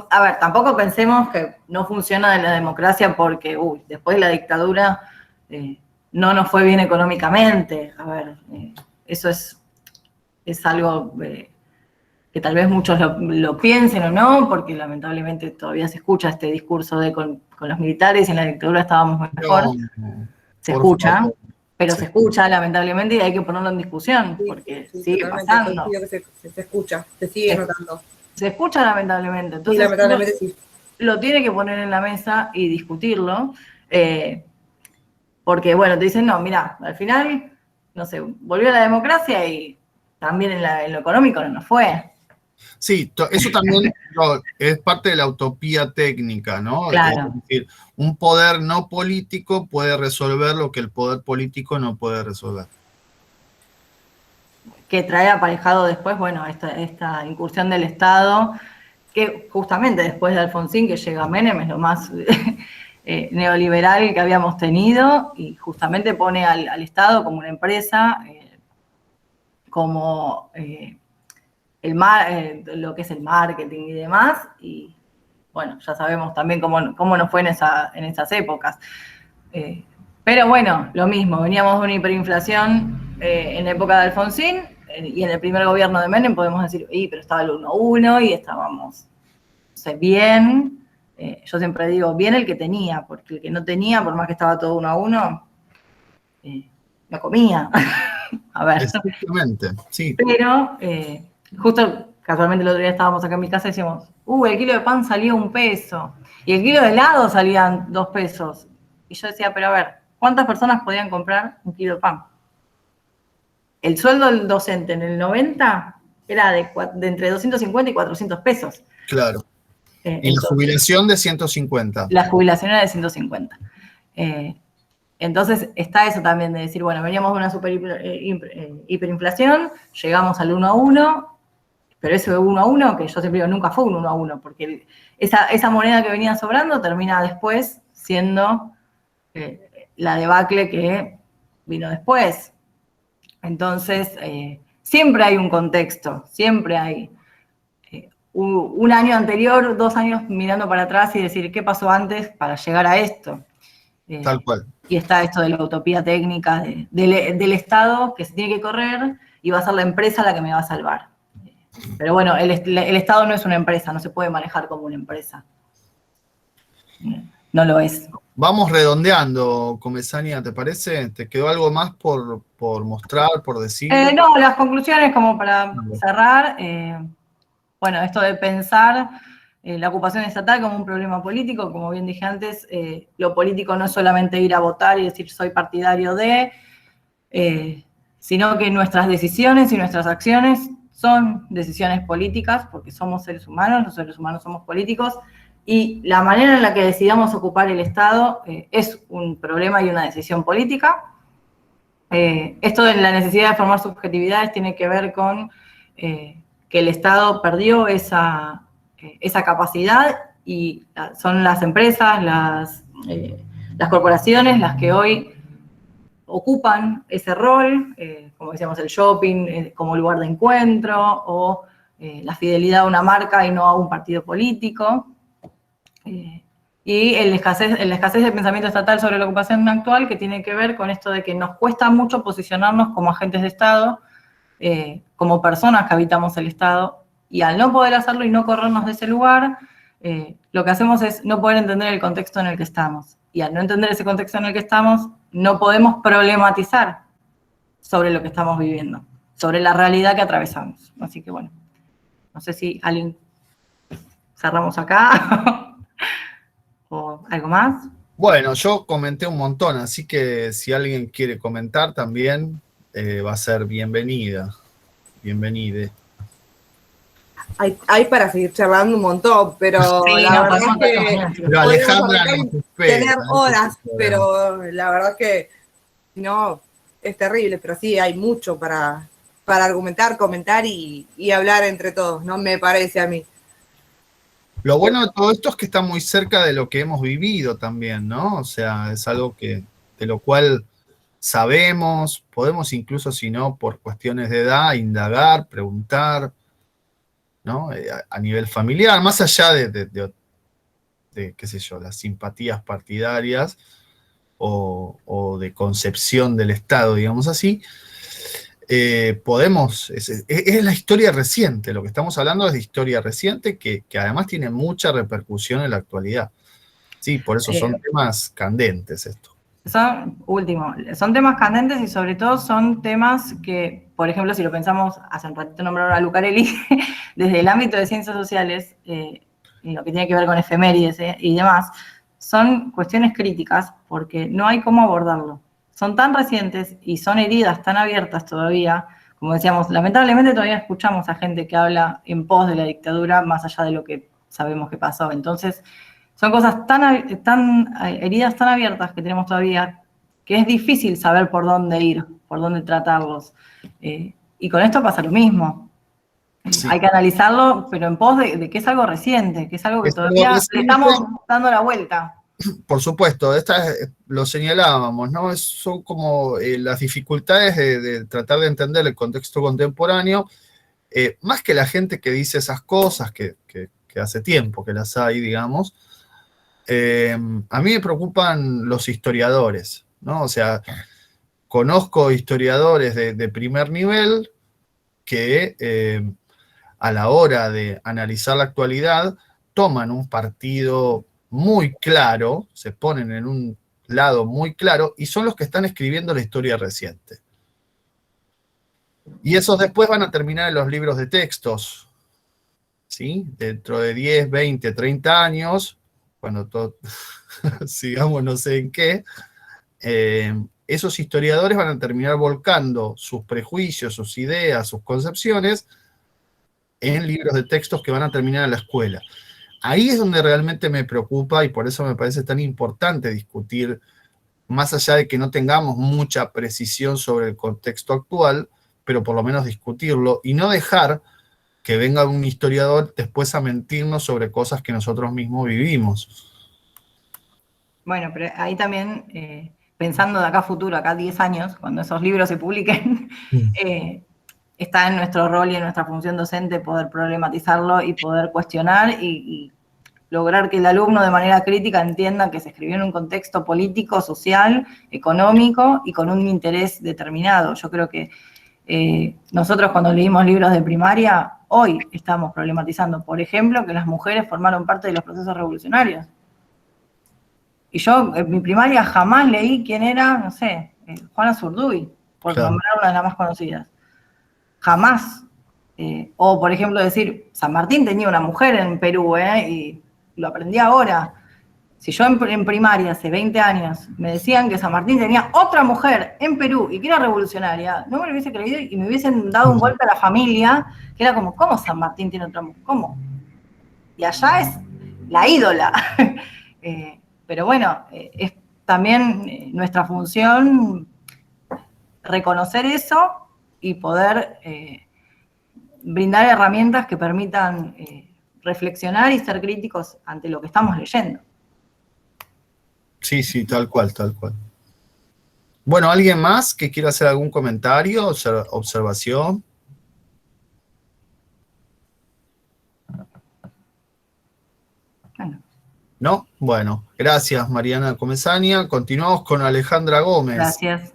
a ver, tampoco pensemos que no funciona la democracia porque, después de la dictadura no nos fue bien económicamente. A ver, eso es algo que tal vez muchos lo piensen o no, porque lamentablemente todavía se escucha este discurso de con los militares y en la dictadura estábamos mejor. Se escucha, pero se escucha lamentablemente y hay que ponerlo en discusión, porque sigue pasando. Se escucha, se sigue notando. Se escucha lamentablemente. Y Entonces, lamentablemente sí. lo tiene que poner en la mesa y discutirlo, porque, bueno, te dicen, no, mira, al final, no sé, volvió la democracia y también en lo económico no nos fue. Sí, eso también es parte de la utopía técnica, ¿no? Claro. Es decir, un poder no político puede resolver lo que el poder político no puede resolver. Que trae aparejado después, bueno, esta incursión del Estado, que justamente después de Alfonsín, que llega Menem, es lo más neoliberal que habíamos tenido, y justamente pone al Estado como una empresa, como lo que es el marketing y demás, y bueno, ya sabemos también cómo nos fue en esas épocas. Pero bueno, lo mismo, veníamos de una hiperinflación en la época de Alfonsín, y en el primer gobierno de Menem podemos decir, pero estaba el 1-1 y estábamos, no sé, bien. Yo siempre digo, bien el que tenía, porque el que no tenía, por más que estaba todo 1-1, no comía. A ver. Exactamente, sí. Pero justo casualmente el otro día estábamos acá en mi casa y decíamos, el kilo de pan salía 1 peso y el kilo de helado salían 2 pesos. Y yo decía, pero a ver, ¿cuántas personas podían comprar 1 kilo de pan? El sueldo del docente en el 90 era de entre 250 y 400 pesos. Claro. Y Entonces, la jubilación de 150. La jubilación era de 150. Entonces está eso también de decir, bueno, veníamos de una hiperinflación, llegamos al 1-1, pero ese 1-1, que yo siempre digo, nunca fue un 1-1, porque esa moneda que venía sobrando termina después siendo la debacle que vino después. Entonces, siempre hay un contexto, siempre hay un año anterior, 2 años mirando para atrás y decir, ¿qué pasó antes para llegar a esto? Tal cual. Y está esto de la utopía técnica del Estado que se tiene que correr y va a ser la empresa la que me va a salvar. Pero bueno, el Estado no es una empresa, no se puede manejar como una empresa. No lo es. Vamos redondeando, Comesaña, ¿te parece? ¿Te quedó algo más por mostrar, por decir? No, las conclusiones como para cerrar. Bueno, esto de pensar la ocupación estatal como un problema político, como bien dije antes, lo político no es solamente ir a votar y decir soy partidario de, sino que nuestras decisiones y nuestras acciones son decisiones políticas, porque somos seres humanos, los seres humanos somos políticos, y la manera en la que decidamos ocupar el Estado es un problema y una decisión política. Esto de la necesidad de formar subjetividades tiene que ver con que el Estado perdió esa capacidad y son las empresas, las corporaciones las que hoy ocupan ese rol, como decíamos, el shopping como lugar de encuentro o la fidelidad a una marca y no a un partido político. Y la escasez de pensamiento estatal sobre la ocupación actual, que tiene que ver con esto de que nos cuesta mucho posicionarnos como agentes de Estado, como personas que habitamos el Estado, y al no poder hacerlo y no corrernos de ese lugar, lo que hacemos es no poder entender el contexto en el que estamos. Y al no entender ese contexto en el que estamos, no podemos problematizar sobre lo que estamos viviendo, sobre la realidad que atravesamos. Así que bueno, no sé si alguien cerramos acá o algo más. Bueno, yo comenté un montón, así que si alguien quiere comentar también, va a ser bienvenida. Bienvenide. Hay para seguir charlando un montón, pero Sí, la verdad es que Pero Alejandra podemos nos espera, tener ¿no? horas, pero la verdad es que no, es terrible, pero sí hay mucho para argumentar, comentar y hablar entre todos, ¿no? Me parece a mí. Lo bueno de todo esto es que está muy cerca de lo que hemos vivido también, ¿no? O sea, es algo de lo cual sabemos, podemos incluso, si no, por cuestiones de edad, indagar, preguntar, ¿no? A nivel familiar, más allá de qué sé yo, las simpatías partidarias o de concepción del Estado, digamos así, podemos, es la historia reciente, lo que estamos hablando es de historia reciente que además tiene mucha repercusión en la actualidad. Sí, por eso son temas candentes esto. son temas candentes y sobre todo son temas que, por ejemplo, si lo pensamos, hace un ratito nombraron a Lucarelli, desde el ámbito de ciencias sociales, y lo que tiene que ver con efemérides y demás, son cuestiones críticas porque no hay cómo abordarlo. Son tan recientes y son heridas tan abiertas todavía, como decíamos, lamentablemente todavía escuchamos a gente que habla en pos de la dictadura más allá de lo que sabemos que pasó. Entonces, son cosas tan heridas tan abiertas que tenemos todavía que es difícil saber por dónde ir, por dónde tratarlos. Y con esto pasa lo mismo. Sí. Hay que analizarlo, pero en pos de que es algo reciente, que es algo que Es algo todavía le reciente. estamos dando la vuelta. Por supuesto, lo señalábamos, ¿no? Son como las dificultades de tratar de entender el contexto contemporáneo, más que la gente que dice esas cosas, que hace tiempo que las hay, digamos. A mí me preocupan los historiadores, ¿no? O sea, conozco historiadores de primer nivel que a la hora de analizar la actualidad toman un partido muy claro, se ponen en un lado muy claro y son los que están escribiendo la historia reciente. Y esos después van a terminar en los libros de textos, ¿sí? Dentro de 10, 20, 30 años, cuando todo, sigamos no sé en qué, esos historiadores van a terminar volcando sus prejuicios, sus ideas, sus concepciones en libros de textos que van a terminar en la escuela. Ahí es donde realmente me preocupa y por eso me parece tan importante discutir, más allá de que no tengamos mucha precisión sobre el contexto actual, pero por lo menos discutirlo y no dejar que venga un historiador después a mentirnos sobre cosas que nosotros mismos vivimos. Bueno, pero ahí también, pensando de acá a futuro, acá a 10 años, cuando esos libros se publiquen, está en nuestro rol y en nuestra función docente poder problematizarlo y poder cuestionar y lograr que el alumno de manera crítica entienda que se escribió en un contexto político, social, económico y con un interés determinado. Yo creo que nosotros cuando leímos libros de primaria, hoy estamos problematizando, por ejemplo, que las mujeres formaron parte de los procesos revolucionarios. Y yo en mi primaria jamás leí quién era, no sé, Juana Zurduy, por Claro. nombrar una de las más conocidas. Jamás. O, por ejemplo, decir, San Martín tenía una mujer en Perú, y lo aprendí ahora. Si yo en primaria, hace 20 años, me decían que San Martín tenía otra mujer en Perú y que era revolucionaria, no me lo hubiese creído y me hubiesen dado un golpe a la familia, que era como, ¿cómo San Martín tiene otra mujer? ¿Cómo? Y allá es la ídola. Pero bueno, es también nuestra función reconocer eso y poder brindar herramientas que permitan reflexionar y ser críticos ante lo que estamos leyendo. Sí, sí, tal cual, tal cual. Bueno, ¿alguien más que quiera hacer algún comentario, observación? Bueno. ¿No? Bueno, gracias Mariana Comesaña. Continuamos con Alejandra Gómez. Gracias.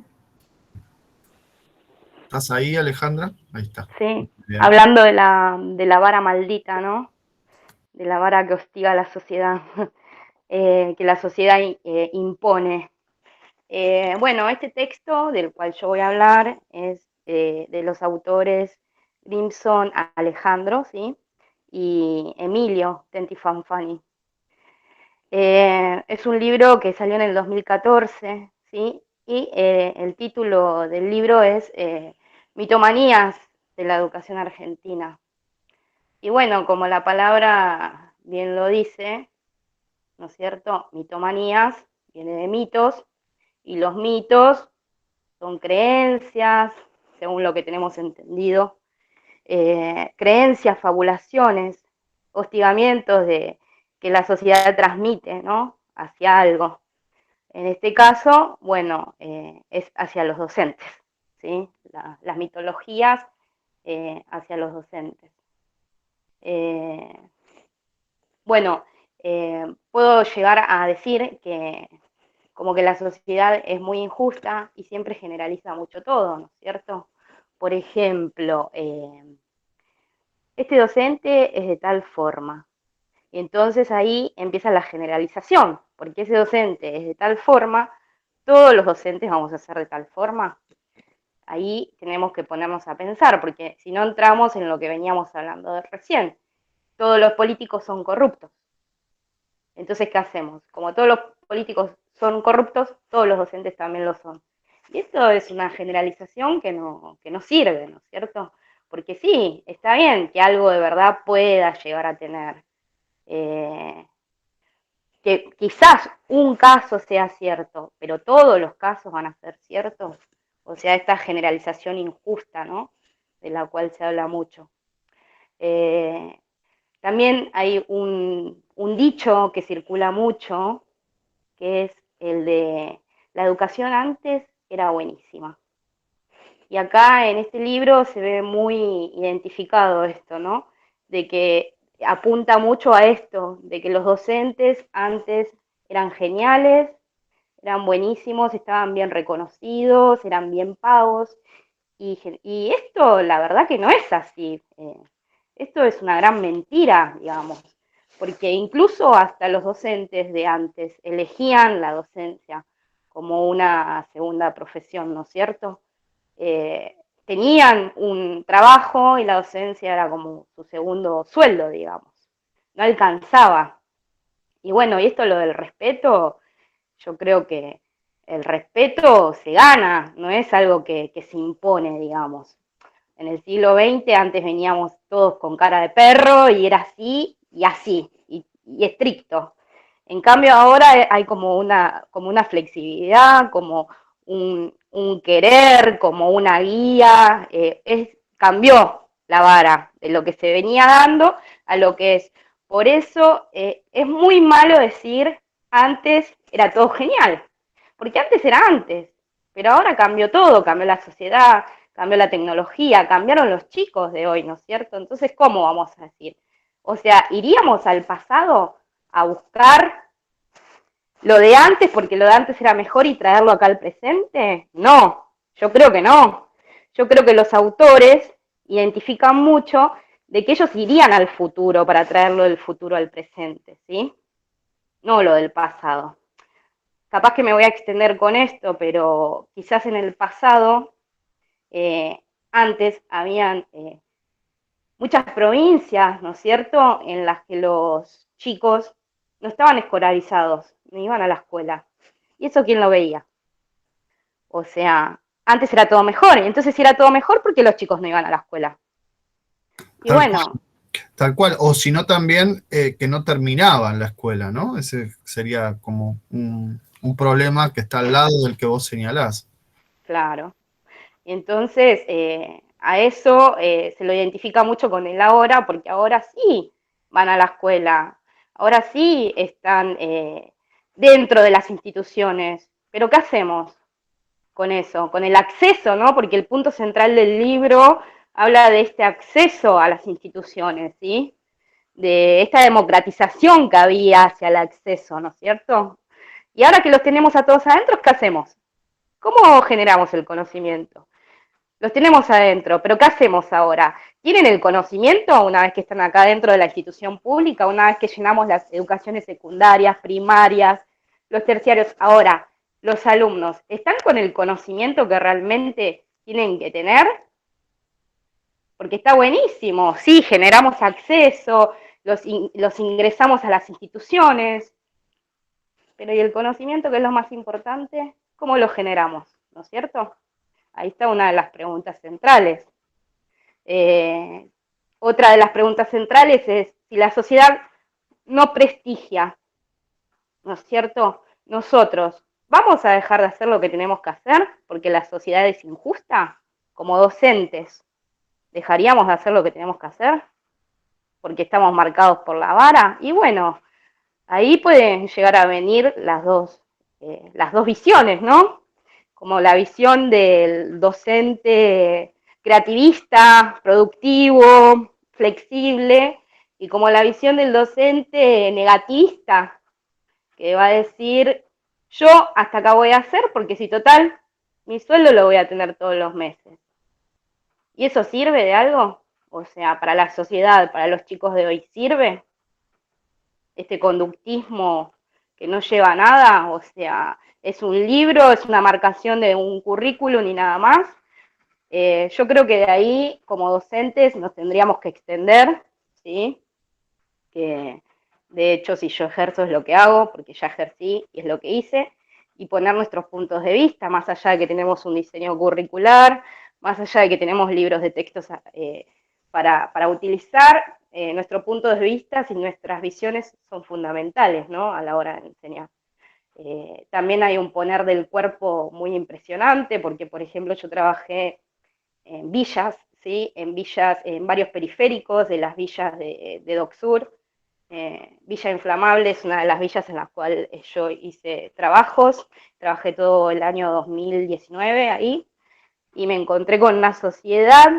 ¿Estás ahí, Alejandra? Ahí está. Sí, Bien. hablando de la vara maldita, ¿no? De la vara que hostiga a la sociedad, que la sociedad impone. Bueno, este texto del cual yo voy a hablar es de los autores Grimson Alejandro, ¿sí? Y Emilio Tentifanfani. Es un libro que salió en el 2014, ¿sí? Y el título del libro es Mitomanías de la educación argentina. Y bueno, como la palabra bien lo dice, ¿no es cierto? Mitomanías viene de mitos, y los mitos son creencias, según lo que tenemos entendido, creencias, fabulaciones, hostigamientos que la sociedad transmite, ¿no? Hacia algo. En este caso, bueno, es hacia los docentes, ¿sí? Las mitologías hacia los docentes. Bueno, puedo llegar a decir que como que la sociedad es muy injusta y siempre generaliza mucho todo, ¿no es cierto? Por ejemplo, este docente es de tal forma, y entonces ahí empieza la generalización, porque ese docente es de tal forma, todos los docentes vamos a ser de tal forma. Ahí tenemos que ponernos a pensar, porque si no entramos en lo que veníamos hablando de recién. Todos los políticos son corruptos. Entonces, ¿qué hacemos? Como todos los políticos son corruptos, todos los docentes también lo son. Y esto es una generalización que no sirve, ¿no es cierto? Porque sí, está bien que algo de verdad pueda llegar a tener. Que quizás un caso sea cierto, pero todos los casos van a ser ciertos. O sea, esta generalización injusta, ¿no? De la cual se habla mucho. También hay un dicho que circula mucho, que es el de la educación antes era buenísima. Y acá en este libro se ve muy identificado esto, ¿no? De que apunta mucho a esto, de que los docentes antes eran geniales, eran buenísimos, estaban bien reconocidos, eran bien pagos. Y esto, la verdad que no es así. Esto es una gran mentira, digamos, porque incluso hasta los docentes de antes elegían la docencia como una segunda profesión, ¿no es cierto? Tenían un trabajo y la docencia era como su segundo sueldo, digamos. No alcanzaba. Y bueno, y esto lo del respeto, yo creo que el respeto se gana, no es algo que se impone, digamos. En el siglo XX antes veníamos todos con cara de perro y era así y así, y estricto. En cambio ahora hay como una flexibilidad, como un querer, como una guía, cambió la vara de lo que se venía dando a lo que es. Por eso es muy malo decir antes era todo genial, porque antes era antes, pero ahora cambió todo, cambió la sociedad, cambió la tecnología, cambiaron los chicos de hoy, ¿no es cierto? Entonces, ¿cómo vamos a decir? O sea, ¿iríamos al pasado a buscar lo de antes porque lo de antes era mejor y traerlo acá al presente? No, yo creo que no. Yo creo que los autores identifican mucho de que ellos irían al futuro para traerlo del futuro al presente, ¿sí? No lo del pasado. Capaz que me voy a extender con esto, pero quizás en el pasado, antes habían muchas provincias, ¿no es cierto?, en las que los chicos no estaban escolarizados, no iban a la escuela. ¿Y eso quién lo veía? O sea, antes era todo mejor, y entonces si era todo mejor, ¿por qué los chicos no iban a la escuela? Y bueno, Tal cual, o si no también que no terminaban la escuela, ¿no? Ese sería como un problema que está al lado del que vos señalás. claro. Entonces, a eso se lo identifica mucho con el ahora, porque ahora sí van a la escuela, ahora sí están dentro de las instituciones. Pero ¿qué hacemos con eso? Con el acceso, ¿no? Porque el punto central del libro habla de este acceso a las instituciones, ¿sí? De esta democratización que había hacia el acceso, ¿no es cierto? Y ahora que los tenemos a todos adentro, ¿qué hacemos? ¿Cómo generamos el conocimiento? Los tenemos adentro, pero ¿qué hacemos ahora? ¿Tienen el conocimiento una vez que están acá dentro de la institución pública, una vez que llenamos las educaciones secundarias, primarias, los terciarios? Ahora, los alumnos, ¿están con el conocimiento que realmente tienen que tener? Porque está buenísimo, sí, generamos acceso, los ingresamos a las instituciones, pero ¿y el conocimiento, que es lo más importante? ¿Cómo lo generamos? ¿No es cierto? Ahí está una de las preguntas centrales. Otra de las preguntas centrales es si la sociedad no prestigia, ¿no es cierto? Nosotros, ¿vamos a dejar de hacer lo que tenemos que hacer porque la sociedad es injusta? Como docentes, ¿dejaríamos de hacer lo que tenemos que hacer porque estamos marcados por la vara? Y bueno, ahí pueden llegar a venir las dos visiones, ¿no? Como la visión del docente creativista, productivo, flexible, y como la visión del docente negativista, que va a decir, yo hasta acá voy a hacer, porque si total, mi sueldo lo voy a tener todos los meses. ¿Y eso sirve de algo? O sea, para la sociedad, para los chicos de hoy, ¿sirve este conductismo que no lleva a nada, o sea, es un libro, es una marcación de un currículum y nada más. Yo creo que de ahí, como docentes, nos tendríamos que extender, ¿sí? Que de hecho, si yo ejerzo es lo que hago, porque ya ejercí y es lo que hice, y poner nuestros puntos de vista, más allá de que tenemos un diseño curricular, más allá de que tenemos libros de textos para utilizar, nuestro punto de vista y nuestras visiones son fundamentales, ¿no? A la hora de enseñar. También hay un poner del cuerpo muy impresionante, porque, por ejemplo, yo trabajé en villas, ¿sí? En villas, en varios periféricos de las villas de Dock Sur. Villa Inflamable es una de las villas en las cuales yo hice trabajos, trabajé todo el año 2019 ahí, y me encontré con una sociedad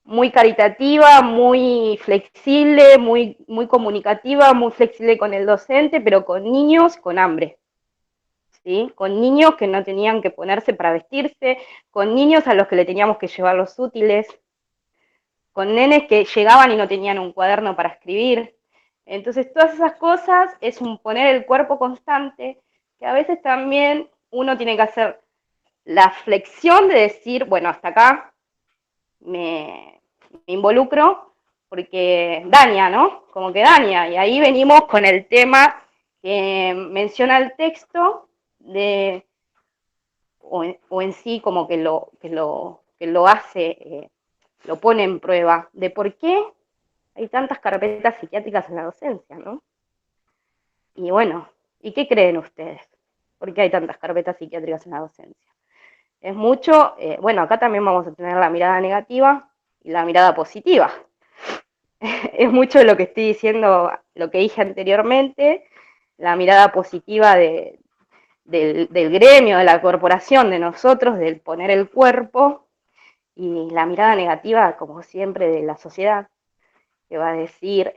muy caritativa, muy flexible, muy comunicativa, muy flexible con el docente, pero con niños con hambre. ¿Sí? Con niños que no tenían que ponerse para vestirse, con niños a los que le teníamos que llevar los útiles, con nenes que llegaban y no tenían un cuaderno para escribir. Entonces, todas esas cosas es un poner el cuerpo constante, que a veces también uno tiene que hacer la flexión de decir, bueno, hasta acá me involucro, porque daña, ¿no? Como que daña. Y ahí venimos con el tema que menciona el texto, o en sí como que lo hace, lo pone en prueba, de por qué hay tantas carpetas psiquiátricas en la docencia, ¿no? Y bueno, ¿y qué creen ustedes? ¿Por qué hay tantas carpetas psiquiátricas en la docencia? Es mucho, bueno, acá también vamos a tener la mirada negativa y la mirada positiva. Es mucho lo que estoy diciendo, lo que dije anteriormente, la mirada positiva del gremio, de la corporación, de nosotros, del poner el cuerpo, y la mirada negativa, como siempre, de la sociedad, que va a decir,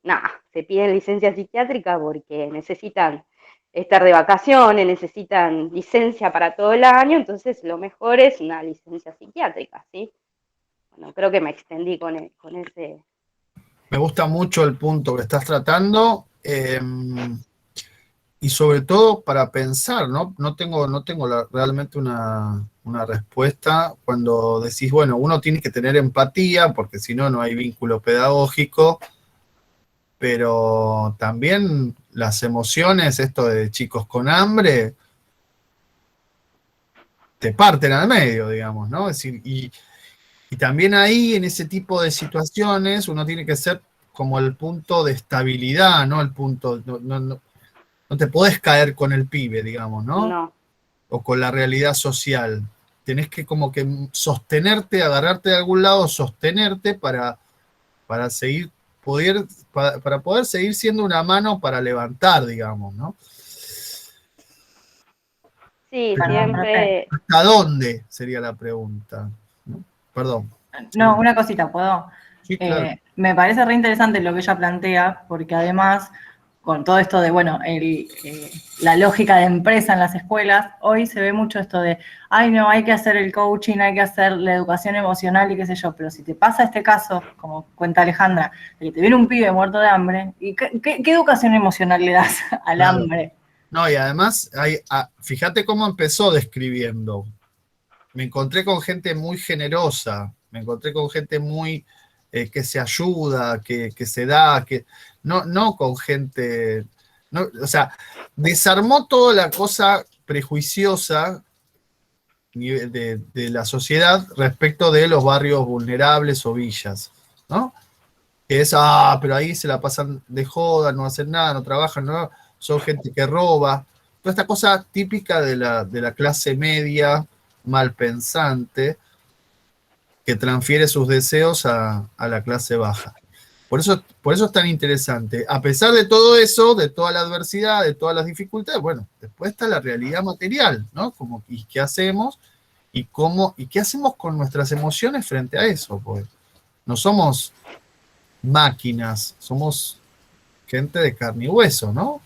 nada, se piden licencia psiquiátrica porque necesitan estar de vacaciones, necesitan licencia para todo el año, entonces lo mejor es una licencia psiquiátrica, ¿sí? Bueno, creo que me extendí con ese... Me gusta mucho el punto que estás tratando, y sobre todo para pensar, ¿no? No tengo realmente una respuesta cuando decís, bueno, uno tiene que tener empatía, porque si no, no hay vínculo pedagógico, pero también las emociones, esto de chicos con hambre, te parten al medio, digamos, ¿no? Es decir, y también ahí, en ese tipo de situaciones, uno tiene que ser como el punto de estabilidad, ¿no? El punto, no te podés caer con el pibe, digamos, ¿no? No. O con la realidad social. Tenés que como que sostenerte, agarrarte de algún lado, sostenerte para seguir, para poder seguir siendo una mano para levantar, digamos, ¿no? Sí, Pero, siempre... ¿hasta dónde? Sería la pregunta, ¿no? Perdón. No, Sí. una cosita, ¿puedo? Sí, claro. Me parece re interesante lo que ella plantea, porque además, con todo esto de, bueno, la lógica de empresa en las escuelas, hoy se ve mucho esto de, ay, no, hay que hacer el coaching, hay que hacer la educación emocional y qué sé yo, pero si te pasa este caso, como cuenta Alejandra, de que te viene un pibe muerto de hambre, ¿y qué educación emocional le das al Claro. hambre? No, y además, fíjate cómo empezó describiendo. Me encontré con gente muy generosa, me encontré con gente muy que se ayuda, que se da, que no con gente, no, o sea, desarmó toda la cosa prejuiciosa de la sociedad respecto de los barrios vulnerables o villas, ¿no? Que es, pero ahí se la pasan de joda, no hacen nada, no trabajan, no, son gente que roba. Toda esta cosa típica de la clase media, malpensante, que transfiere sus deseos a la clase baja. Por eso es tan interesante. A pesar de todo eso, de toda la adversidad, de todas las dificultades, bueno, después está la realidad material, ¿no? Como, ¿y qué hacemos? ¿Y qué hacemos con nuestras emociones frente a eso? Pues no somos máquinas, somos gente de carne y hueso, ¿no?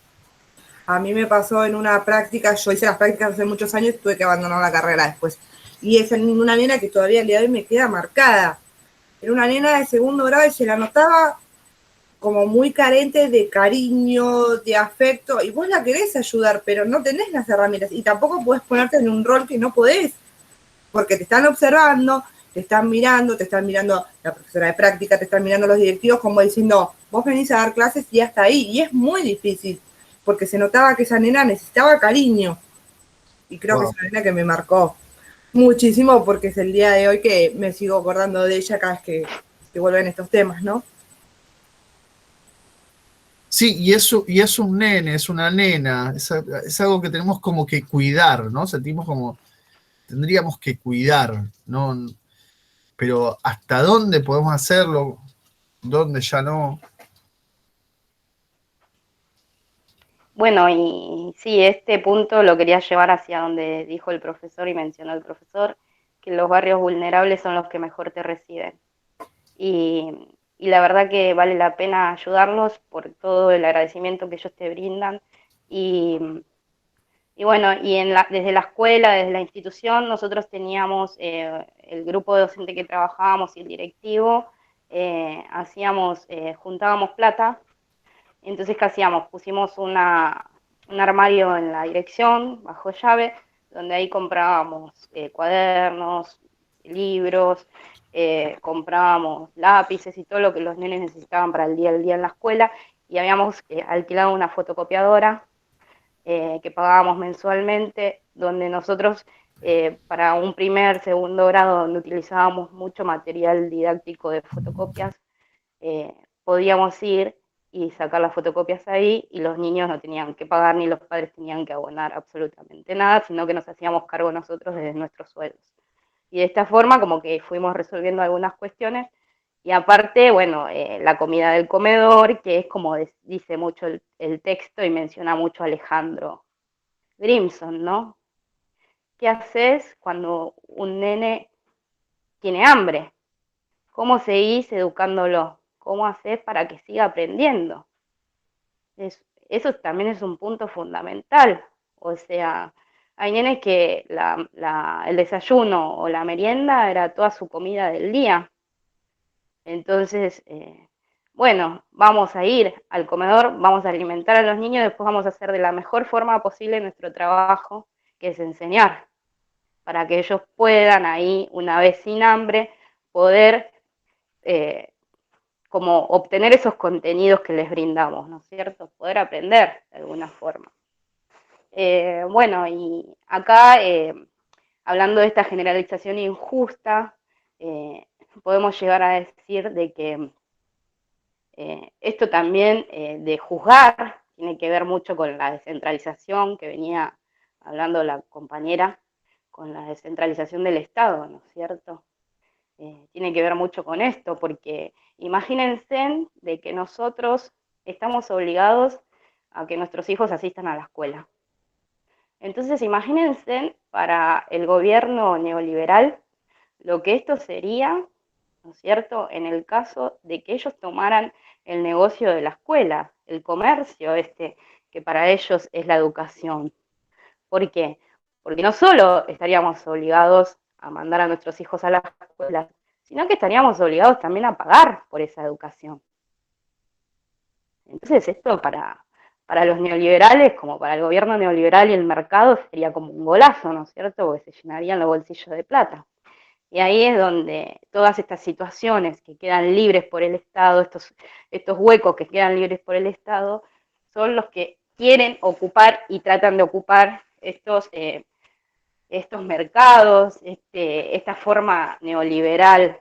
A mí me pasó en una práctica, yo hice las prácticas hace muchos años, tuve que abandonar la carrera después. Y es una nena que todavía el día de hoy me queda marcada. Era una nena de segundo grado y se la notaba como muy carente de cariño, de afecto, y vos la querés ayudar, pero no tenés las herramientas, y tampoco podés ponerte en un rol que no podés, porque te están observando, te están mirando la profesora de práctica, te están mirando los directivos como diciendo, vos venís a dar clases y hasta ahí, y es muy difícil, porque se notaba que esa nena necesitaba cariño, y creo que es una nena que me marcó muchísimo, porque es el día de hoy que me sigo acordando de ella cada vez que vuelven estos temas, ¿no? Sí, y es un nene, es una nena, es algo que tenemos como que cuidar, ¿no? Sentimos como, tendríamos que cuidar, ¿no? Pero ¿hasta dónde podemos hacerlo? ¿Dónde ya no? Bueno, y sí, este punto lo quería llevar hacia donde dijo el profesor y mencionó el profesor, que los barrios vulnerables son los que mejor te reciben. Y la verdad que vale la pena ayudarlos por todo el agradecimiento que ellos te brindan. Y, y bueno, desde la escuela, desde la institución, nosotros teníamos el grupo docente que trabajábamos y el directivo, juntábamos plata. Entonces, ¿qué hacíamos? Pusimos un armario en la dirección, bajo llave, donde ahí comprábamos cuadernos, libros, comprábamos lápices y todo lo que los nenes necesitaban para el día a día en la escuela, y habíamos alquilado una fotocopiadora que pagábamos mensualmente, donde nosotros para un primer, segundo grado, donde utilizábamos mucho material didáctico de fotocopias, podíamos ir y sacar las fotocopias ahí, y los niños no tenían que pagar ni los padres tenían que abonar absolutamente nada, sino que nos hacíamos cargo nosotros desde nuestros sueldos. Y de esta forma como que fuimos resolviendo algunas cuestiones, y aparte, bueno, la comida del comedor, que es como dice mucho el texto y menciona mucho a Alejandro Grimson, ¿no? ¿Qué haces cuando un nene tiene hambre? ¿Cómo seguís educándolo? ¿Cómo haces para que siga aprendiendo? Eso también es un punto fundamental. O sea, hay nenes que el desayuno o la merienda era toda su comida del día. Entonces, bueno, vamos a ir al comedor, vamos a alimentar a los niños, después vamos a hacer de la mejor forma posible nuestro trabajo, que es enseñar, para que ellos puedan ahí, una vez sin hambre, poder como obtener esos contenidos que les brindamos, ¿no es cierto? Poder aprender de alguna forma. Bueno, y acá, hablando de esta generalización injusta, podemos llegar a decir de que esto también de juzgar tiene que ver mucho con la descentralización que venía hablando la compañera, con la descentralización del Estado, ¿no es cierto? Tiene que ver mucho con esto, porque imagínense de que nosotros estamos obligados a que nuestros hijos asistan a la escuela. Entonces, imagínense para el gobierno neoliberal lo que esto sería, ¿no es cierto?, en el caso de que ellos tomaran el negocio de la escuela, el comercio que para ellos es la educación. ¿Por qué? Porque no solo estaríamos obligados a mandar a nuestros hijos a la escuela, sino que estaríamos obligados también a pagar por esa educación. Entonces esto para los neoliberales, como para el gobierno neoliberal y el mercado, sería como un golazo, ¿no es cierto?, porque se llenarían los bolsillos de plata. Y ahí es donde todas estas situaciones que quedan libres por el Estado, estos huecos que quedan libres por el Estado, son los que quieren ocupar y tratan de ocupar estos mercados, esta forma neoliberal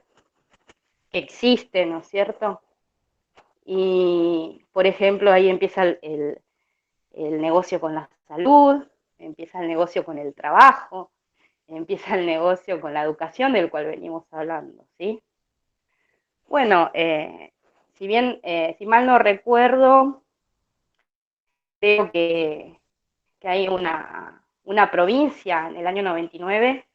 que existe, ¿no es cierto? Y, por ejemplo, ahí empieza el negocio con la salud, empieza el negocio con el trabajo, empieza el negocio con la educación del cual venimos hablando, ¿sí? Bueno, si mal no recuerdo, creo que hay una provincia en el año 99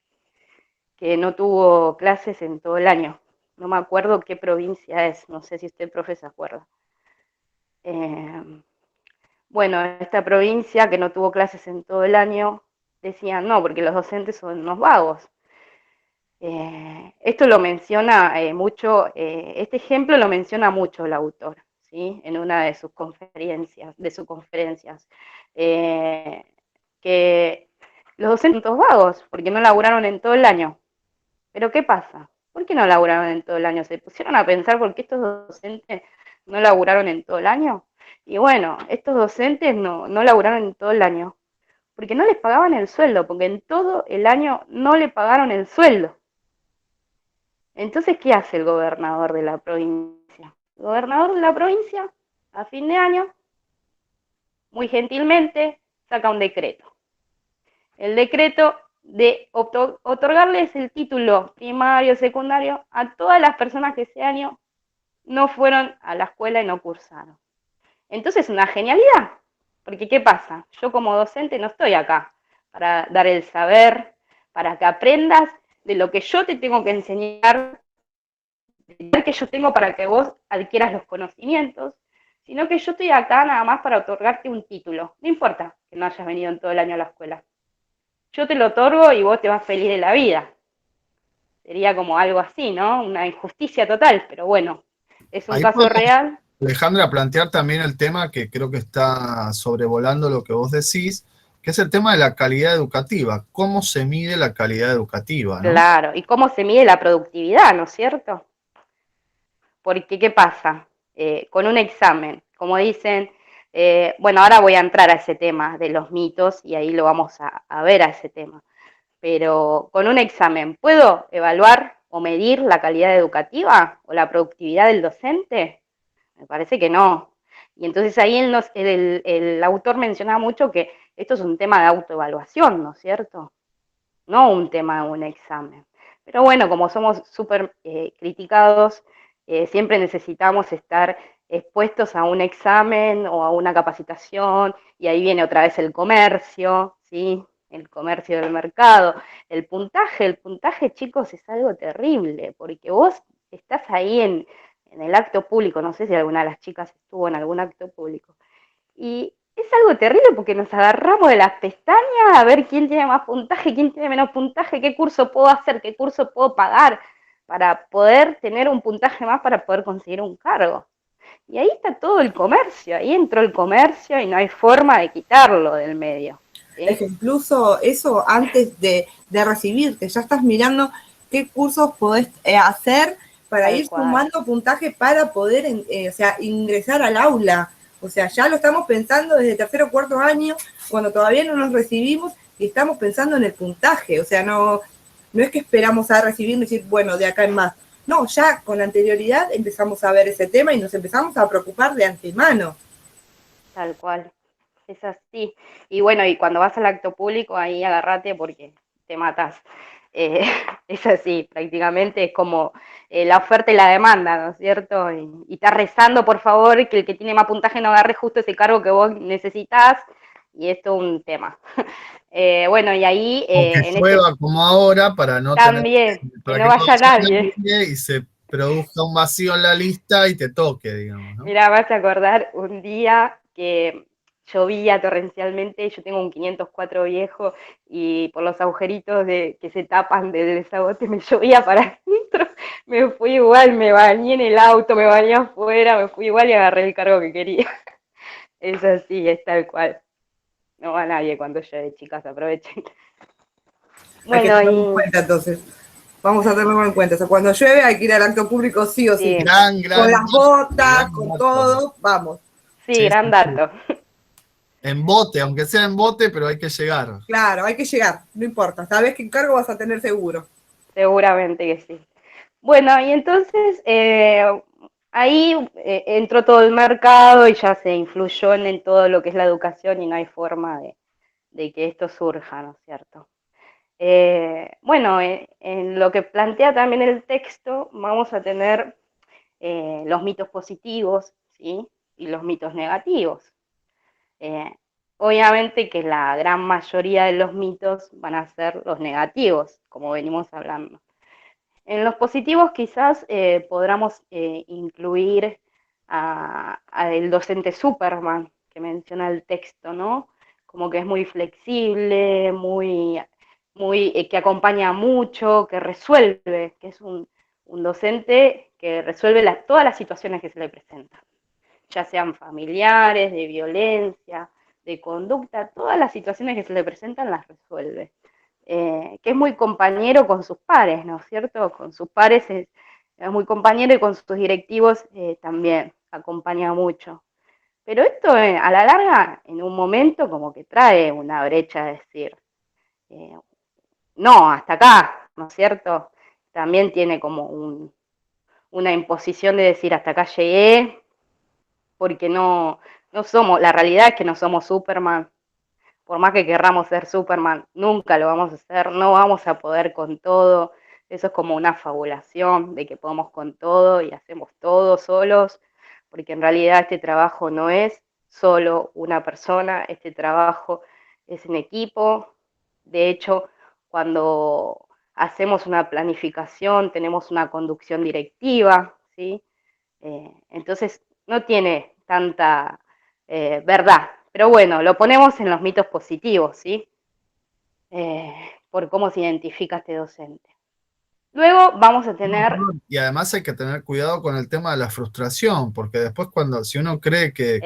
que no tuvo clases en todo el año. No me acuerdo qué provincia es, no sé si usted, profe, se acuerda. Bueno, esta provincia que no tuvo clases en todo el año, decían no, porque los docentes son unos vagos. Esto lo menciona mucho, este ejemplo lo menciona mucho el autor, ¿sí? ¿sí? En una de sus conferencias, que los docentes son todos vagos, porque no laburaron en todo el año. Pero ¿qué pasa? ¿Por qué no laburaron en todo el año? ¿Se pusieron a pensar por qué estos docentes no laburaron en todo el año? Y bueno, estos docentes no laburaron en todo el año, porque no les pagaban el sueldo, porque en todo el año no le pagaron el sueldo. Entonces, ¿qué hace el gobernador de la provincia? El gobernador de la provincia, a fin de año, muy gentilmente, saca un decreto. El decreto de otorgarles el título primario, secundario a todas las personas que ese año no fueron a la escuela y no cursaron. Entonces, una genialidad, porque ¿qué pasa? Yo como docente no estoy acá para dar el saber, para que aprendas de lo que yo te tengo que enseñar, que yo tengo para que vos adquieras los conocimientos, sino que yo estoy acá nada más para otorgarte un título. No importa que no hayas venido en todo el año a la escuela. Yo te lo otorgo y vos te vas feliz de la vida. Sería como algo así, ¿no? Una injusticia total, pero bueno, es un Ahí caso podemos, real. Alejandra, plantear también el tema que creo que está sobrevolando lo que vos decís, que es el tema de la calidad educativa. ¿Cómo se mide la calidad educativa, no? Claro, y cómo se mide la productividad, ¿no es cierto? Porque, ¿qué pasa? Con un examen, como dicen, bueno, ahora voy a entrar a ese tema de los mitos y ahí lo vamos a ver a ese tema. Pero con un examen, ¿puedo evaluar o medir la calidad educativa o la productividad del docente? Me parece que no. Y entonces ahí el autor menciona mucho que esto es un tema de autoevaluación, ¿no es cierto? No un tema de un examen. Pero bueno, como somos súper criticados, siempre necesitamos estar expuestos a un examen o a una capacitación, y ahí viene otra vez el comercio, ¿sí? El comercio del mercado. El puntaje, chicos, es algo terrible, porque vos estás ahí en el acto público, no sé si alguna de las chicas estuvo en algún acto público, y es algo terrible porque nos agarramos de las pestañas a ver quién tiene más puntaje, quién tiene menos puntaje, qué curso puedo hacer, qué curso puedo pagar para poder tener un puntaje más para poder conseguir un cargo. Y ahí está todo el comercio, ahí entró el comercio y no hay forma de quitarlo del medio. Es ¿Sí? que incluso eso antes de recibirte, ya estás mirando qué cursos podés hacer para Tal ir cual. sumando puntaje para poder o sea, ingresar al aula. O sea, ya lo estamos pensando desde tercero o cuarto año, cuando todavía no nos recibimos, y estamos pensando en el puntaje. O sea, no es que esperamos a recibir y decir, bueno, de acá en más. No, ya con anterioridad empezamos a ver ese tema y nos empezamos a preocupar de antemano. Tal cual. Es así. Y bueno, y cuando vas al acto público, ahí agárrate porque te matas. Eh, es así, prácticamente es como la oferta y la demanda, ¿no es cierto? Y estás rezando, por favor, que el que tiene más puntaje no agarre justo ese cargo que vos necesitas, y esto es un tema. Bueno, y ahí O que en ese llueva como ahora para no tener, también, que para no que no vaya vaya nadie. nadie y se produzca un vacío en la lista y te toque, digamos, ¿no? Mira, vas a acordar un día que llovía torrencialmente, yo tengo un 504 viejo y por los agujeritos que se tapan del desagote me llovía para adentro, me fui igual, me bañé en el auto, me bañé afuera, me fui igual y agarré el cargo que quería. Es así, es tal cual. No va nadie cuando llueve, chicas, aprovechen. Hay que Bueno, tenerlo en y cuenta entonces. Vamos a tenerlo en cuenta. O sea, cuando llueve hay que ir al acto público sí o sí. sí, Gran, Con gran, las botas, gran con dato. todo, vamos. sí, Sí, gran sí, sí. dato. En bote, aunque sea en bote, pero hay que llegar. Claro, hay que llegar, no importa. Sabes qué cargo vas a tener seguro. Seguramente que sí. Bueno, y entonces ahí entró todo el mercado y ya se influyó en todo lo que es la educación y no hay forma de que esto surja, ¿no es cierto? Bueno, en lo que plantea también el texto vamos a tener los mitos positivos, ¿sí? Y los mitos negativos. Eh, Obviamente que la gran mayoría de los mitos van a ser los negativos, como venimos hablando. En los positivos quizás podamos incluir a el docente Superman, que menciona el texto, ¿no? Como que es muy flexible, que acompaña mucho, que resuelve, que es un docente que resuelve todas las situaciones que se le presentan. ya sean familiares, de violencia, de conducta, todas las situaciones que se le presentan las resuelve. Que es muy compañero con sus pares, ¿no es cierto? Con sus pares es muy compañero y con sus directivos también acompaña mucho. Pero esto a la larga, en un momento, como que trae una brecha, es decir, no, hasta acá, ¿no es cierto? También tiene como una imposición de decir hasta acá llegué, porque no somos, la realidad es que no somos Superman. Por más que querramos ser Superman, nunca lo vamos a hacer, no vamos a poder con todo. Eso es como una fabulación de que podemos con todo y hacemos todo solos, porque en realidad este trabajo no es solo una persona, este trabajo es en equipo. De hecho, cuando hacemos una planificación, tenemos una conducción directiva, ¿sí? Entonces, no tiene tanta verdad. Pero bueno, lo ponemos en los mitos positivos, ¿sí? Por cómo se identifica este docente. Luego vamos a tener... Y además hay que tener cuidado con el tema de la frustración, porque después si uno cree que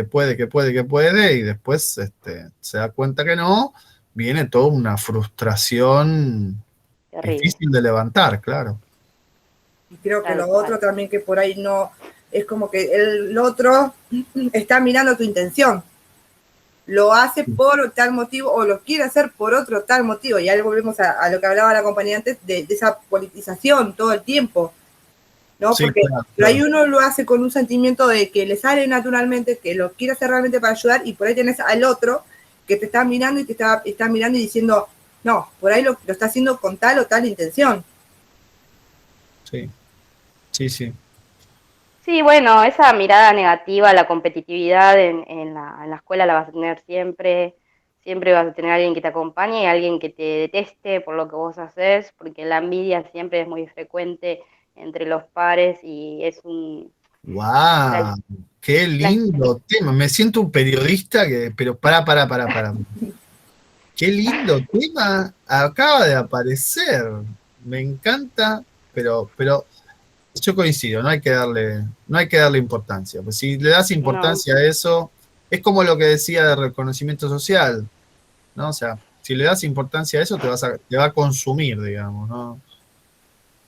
puede, y después se da cuenta que no, viene toda una frustración terrible. difícil de levantar, claro. Y creo que Tal lo cual. otro también que por ahí no, es como que el otro está mirando tu intención. Lo hace por tal motivo o lo quiere hacer por otro tal motivo. Y ahí volvemos a lo que hablaba la compañía antes de esa politización todo el tiempo, ¿no? Sí, Porque claro, por ahí claro. uno lo hace con un sentimiento de que le sale naturalmente, que lo quiere hacer realmente para ayudar, y por ahí tenés al otro que te está mirando y te está mirando y diciendo, no, por ahí lo está haciendo con tal o tal intención. Sí, sí, sí. Sí, bueno, esa mirada negativa, la competitividad en la escuela la vas a tener siempre. Siempre vas a tener alguien que te acompañe y alguien que te deteste por lo que vos haces, porque la envidia siempre es muy frecuente entre los pares y es ¡Guau! ¡Qué lindo tema! Me siento un periodista pero para. ¡Qué lindo tema acaba de aparecer! Me encanta, pero yo coincido, no hay que darle importancia. Pues si le das no, importancia a eso, es como lo que decía de reconocimiento social, ¿no? O sea, si le das importancia a eso, te va a consumir, digamos, ¿no?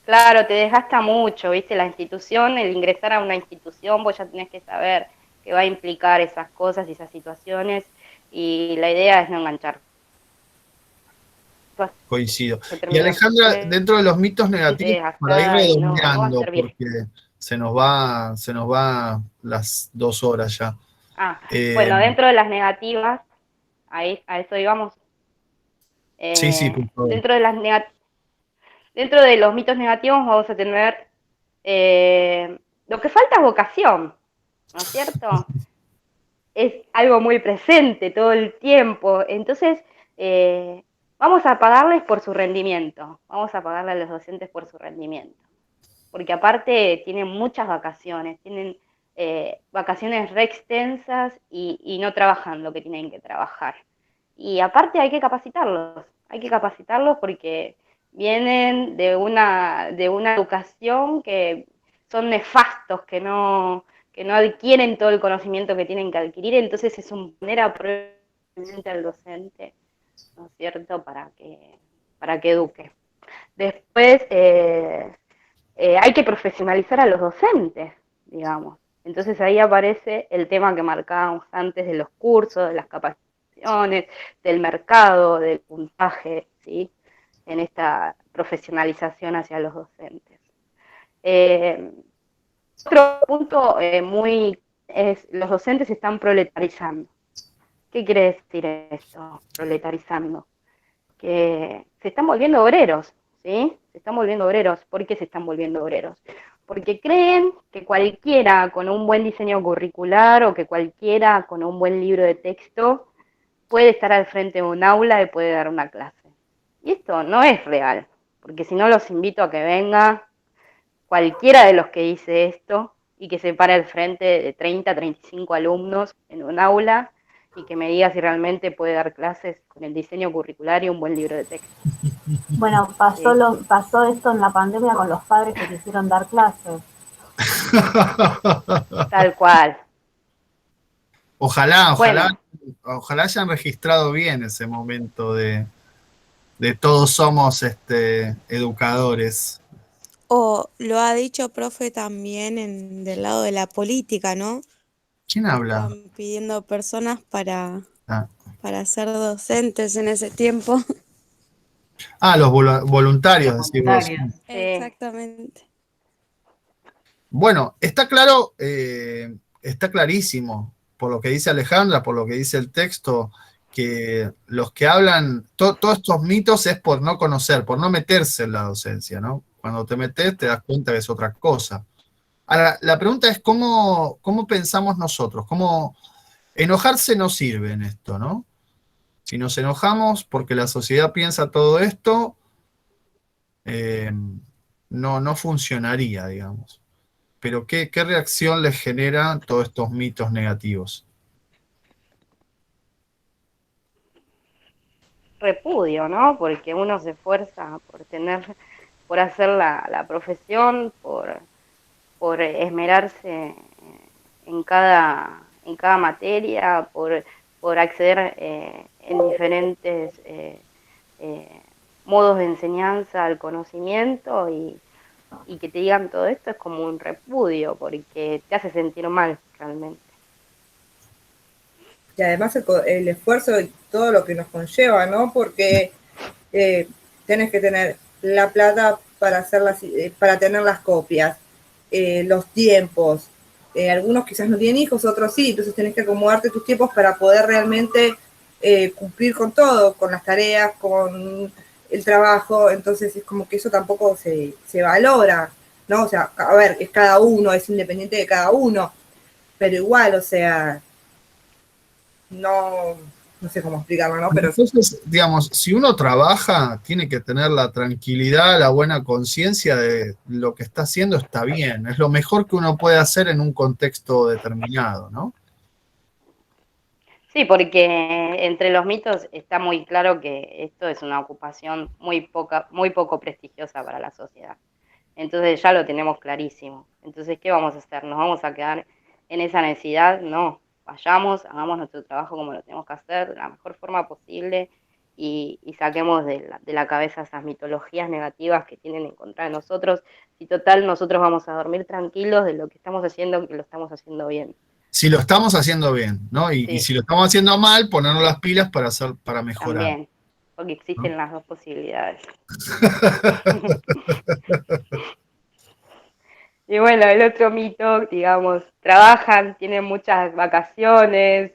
claro, te desgasta mucho, ¿viste? La institución, el ingresar a una institución, vos ya tenés que saber que va a implicar esas cosas y esas situaciones, y la idea es no enganchar. Coincido. Se Y termina Alejandra, dentro de los mitos negativos, para ir desgastada y no va a redondeando, servir. porque se nos va las 2 horas ya. Bueno, dentro de las negativas, ahí, a eso íbamos. Sí, por favor. Dentro de los mitos negativos vamos a tener lo que falta es vocación, ¿no es cierto? Es algo muy presente todo el tiempo. Entonces, vamos a pagarles por su rendimiento, vamos a pagarle a los docentes por su rendimiento. Porque aparte tienen muchas vacaciones, tienen vacaciones re extensas y no trabajan lo que tienen que trabajar. Y aparte hay que capacitarlos porque vienen de una educación que son nefastos, que no adquieren todo el conocimiento que tienen que adquirir, entonces es un poner a prueba al docente, ¿no es cierto?, para que eduque. Después hay que profesionalizar a los docentes, digamos. Entonces ahí aparece el tema que marcábamos antes de los cursos, de las capacitaciones, del mercado, del puntaje, ¿sí?, en esta profesionalización hacia los docentes. Otro punto es los docentes se están proletarizando. ¿Qué quiere decir esto, proletarizando? Que se están volviendo obreros, ¿sí? Se están volviendo obreros. ¿Por qué se están volviendo obreros? Porque creen que cualquiera con un buen diseño curricular o que cualquiera con un buen libro de texto puede estar al frente de un aula y puede dar una clase. Y esto no es real, porque si no los invito a que venga cualquiera de los que dice esto y que se pare al frente de 30, 35 alumnos en un aula y que me diga si realmente puede dar clases con el diseño curricular y un buen libro de texto. Bueno, pasó esto en la pandemia con los padres que quisieron dar clases. Tal cual. Ojalá, ojalá, Bueno, ojalá hayan registrado bien ese momento de todos somos educadores. O lo ha dicho profe también del lado de la política, ¿no? ¿Quién Que habla? estaban pidiendo personas Ah, para ser docentes en ese tiempo. los voluntarios, Los decís vos. voluntarios. sí. Exactamente. Bueno, está claro, está clarísimo, por lo que dice Alejandra, por lo que dice el texto, que los que hablan, todos estos mitos es por no conocer, por no meterse en la docencia, ¿no? Cuando te metes te das cuenta que es otra cosa. Ahora, la pregunta es cómo pensamos nosotros, cómo enojarse no sirve en esto, ¿no? Si nos enojamos porque la sociedad piensa todo esto, eh, no funcionaría, digamos. Pero ¿qué reacción les genera todos estos mitos negativos? Repudio, ¿no? Porque uno se esfuerza por hacer la profesión, por esmerarse en cada materia, por acceder en diferentes eh, modos de enseñanza al conocimiento y que te digan todo esto es como un repudio porque te hace sentir mal realmente. Y además el esfuerzo y todo lo que nos conlleva, ¿no? Porque tenés que tener la plata para para tener las copias, los tiempos. Algunos quizás no tienen hijos, otros sí, entonces tenés que acomodarte tus tiempos para poder realmente cumplir con todo, con las tareas, con el trabajo, entonces es como que eso tampoco se valora, ¿no? O sea, a ver, es cada uno, es independiente de cada uno, pero igual, o sea, no, no sé cómo explicarlo, ¿no? Pero Entonces, digamos, si uno trabaja, tiene que tener la tranquilidad, la buena conciencia de lo que está haciendo está bien. Es lo mejor que uno puede hacer en un contexto determinado, ¿no? Sí, porque entre los mitos está muy claro que esto es una ocupación muy poco prestigiosa para la sociedad. Entonces ya lo tenemos clarísimo. Entonces, ¿qué vamos a hacer? ¿Nos vamos a quedar en esa necesidad? No. Vayamos, hagamos nuestro trabajo como lo tenemos que hacer, de la mejor forma posible, y saquemos de la cabeza esas mitologías negativas que tienen en contra de nosotros. Y total, nosotros vamos a dormir tranquilos de lo que estamos haciendo, que lo estamos haciendo bien. Si lo estamos haciendo bien, ¿no? Y Sí, si lo estamos haciendo mal, ponernos las pilas para mejorar, también, porque ¿no? existen las dos posibilidades. Y bueno, el otro mito, digamos, trabajan, tienen muchas vacaciones,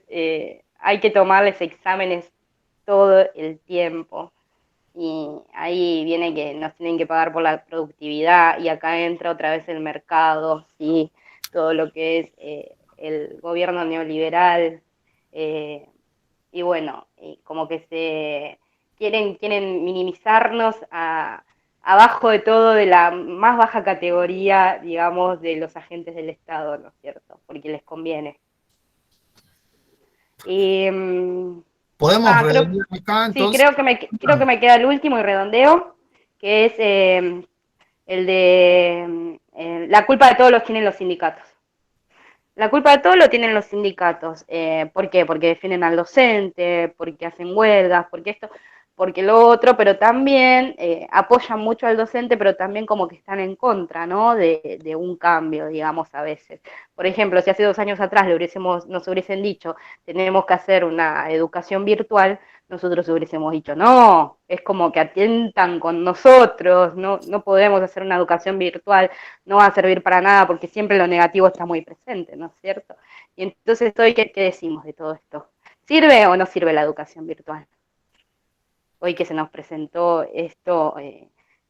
hay que tomarles exámenes todo el tiempo. Y ahí viene que nos tienen que pagar por la productividad y acá entra otra vez el mercado, ¿sí? Todo lo que es el gobierno neoliberal. eh, y bueno, como que quieren minimizarnos abajo de todo de la más baja categoría, digamos, de los agentes del Estado, ¿no es cierto? Porque les conviene. Y, Podemos creo, redondear acá, sí, entonces. creo que me queda el último y redondeo, que es el de la culpa de todos los tienen los sindicatos. La culpa de todo lo tienen los sindicatos. ¿Por qué? Porque defienden al docente, porque hacen huelgas, porque esto, porque lo otro, pero también apoyan mucho al docente, pero también como que están en contra, ¿no? De un cambio, digamos, a veces. Por ejemplo, si hace 2 años atrás nos hubiesen dicho, tenemos que hacer una educación virtual, nosotros hubiésemos dicho, no, es como que atientan con nosotros, no podemos hacer una educación virtual, no va a servir para nada porque siempre lo negativo está muy presente, ¿no es cierto? Y entonces hoy, ¿qué decimos de todo esto? ¿Sirve o no sirve la educación virtual? Hoy que se nos presentó esto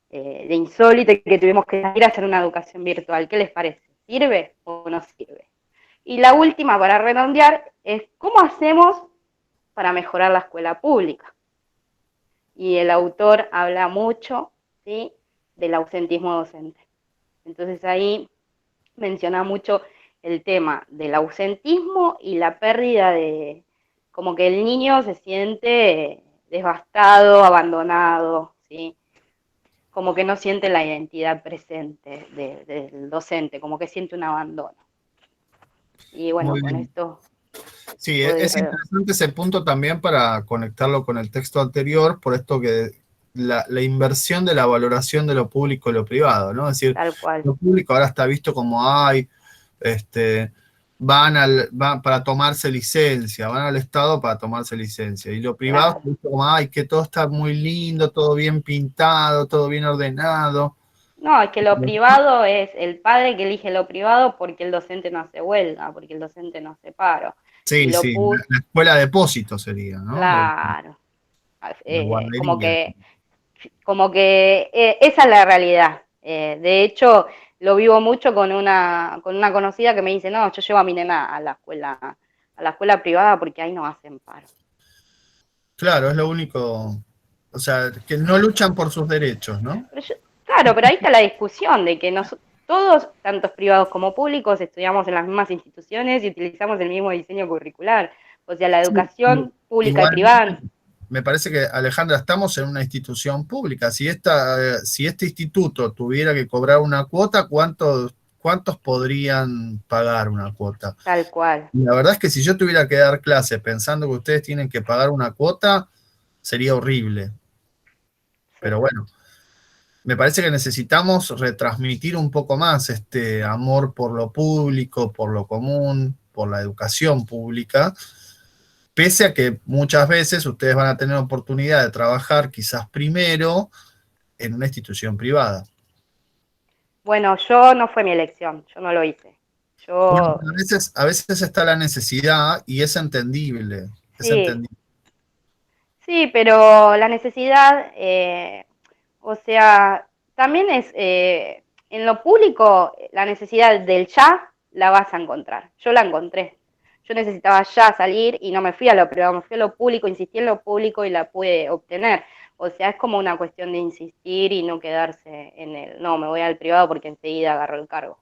de insólito y que tuvimos que ir a hacer una educación virtual, ¿qué les parece? ¿Sirve o no sirve? Y la última, para redondear, es ¿cómo hacemos para mejorar la escuela pública? Y el autor habla mucho, ¿sí?, del ausentismo docente. Entonces ahí menciona mucho el tema del ausentismo y la pérdida de, como que el niño se siente devastado, abandonado, ¿sí? como que no siente la identidad presente del docente, como que siente un abandono. Y bueno, Muy con bien. esto Sí, puedo es ir. interesante ese punto también para conectarlo con el texto anterior, por esto que la inversión de la valoración de lo público y lo privado, ¿no? Es decir, Tal cual. lo público ahora está visto como, van para tomarse licencia, van al Estado para tomarse licencia, y lo privado Claro. está visto como, que todo está muy lindo, todo bien pintado, todo bien ordenado. No, es que lo privado es el padre que elige lo privado porque el docente no hace huelga, porque el docente no hace paro. Y Sí, lo sí, la escuela depósito sería, ¿no? claro, La como guardería. que, esa es la realidad. De hecho, lo vivo mucho con una conocida que me dice, no, yo llevo a mi nena a la escuela privada porque ahí no hacen paro. Claro, es lo único, o sea, que no luchan por sus derechos, ¿no? Claro, pero ahí está la discusión de que todos, tantos privados como públicos, estudiamos en las mismas instituciones y utilizamos el mismo diseño curricular. O sea, la Sí, educación pública y igualmente, privada. me parece que, Alejandra, estamos en una institución pública. Si este instituto tuviera que cobrar una cuota, ¿cuántos podrían pagar una cuota? Tal cual. Y la verdad es que si yo tuviera que dar clase pensando que ustedes tienen que pagar una cuota, sería horrible. Sí. Pero bueno, me parece que necesitamos retransmitir un poco más este amor por lo público, por lo común, por la educación pública, pese a que muchas veces ustedes van a tener oportunidad de trabajar quizás primero en una institución privada. Bueno, yo no fue mi elección, yo no lo hice. Bueno, Yo, a veces está la necesidad y es entendible, es sí, entendible. sí, pero la necesidad, o sea, también es, en lo público, la necesidad del ya la vas a encontrar. Yo la encontré. Yo necesitaba ya salir y no me fui a lo privado, me fui a lo público, insistí en lo público y la pude obtener. O sea, es como una cuestión de insistir y no quedarse en el, no, me voy al privado porque enseguida agarro el cargo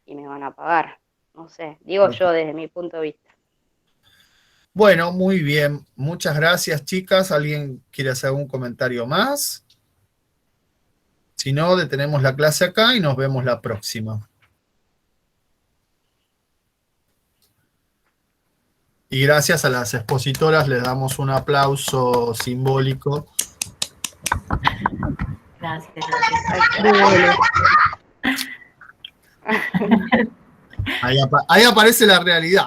y me van a pagar. No sé, digo yo desde mi punto de vista. Bueno, muy bien. Muchas gracias, chicas. ¿Alguien quiere hacer algún comentario más? Si no, detenemos la clase acá y nos vemos la próxima. Y gracias a las expositoras les damos un aplauso simbólico. Gracias. Ahí aparece la realidad.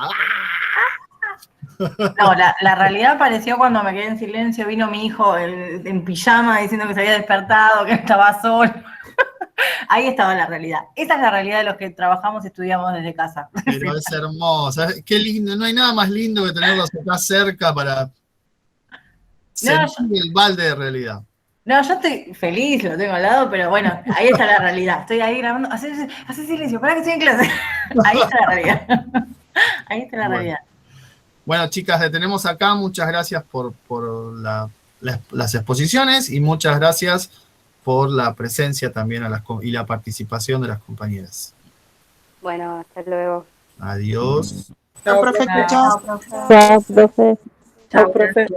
No, la realidad apareció cuando me quedé en silencio, vino mi hijo en pijama diciendo que se había despertado, que estaba solo. Ahí estaba la realidad. Esa es la realidad de los que trabajamos y estudiamos desde casa. Pero es hermosa. Qué lindo. No hay nada más lindo que tenerlos acá cerca para sentir el balde de realidad. No, yo estoy feliz, lo tengo al lado, pero bueno, ahí está la realidad. Estoy ahí grabando. Hacé silencio, para que estoy en clase. Ahí está la realidad. Ahí está la realidad. Bueno, chicas, detenemos acá. Muchas gracias por las exposiciones y muchas gracias por la presencia también y la participación de las compañeras. Bueno, hasta luego. Adiós. Chao, profe. Chao, profe. Chao, profe.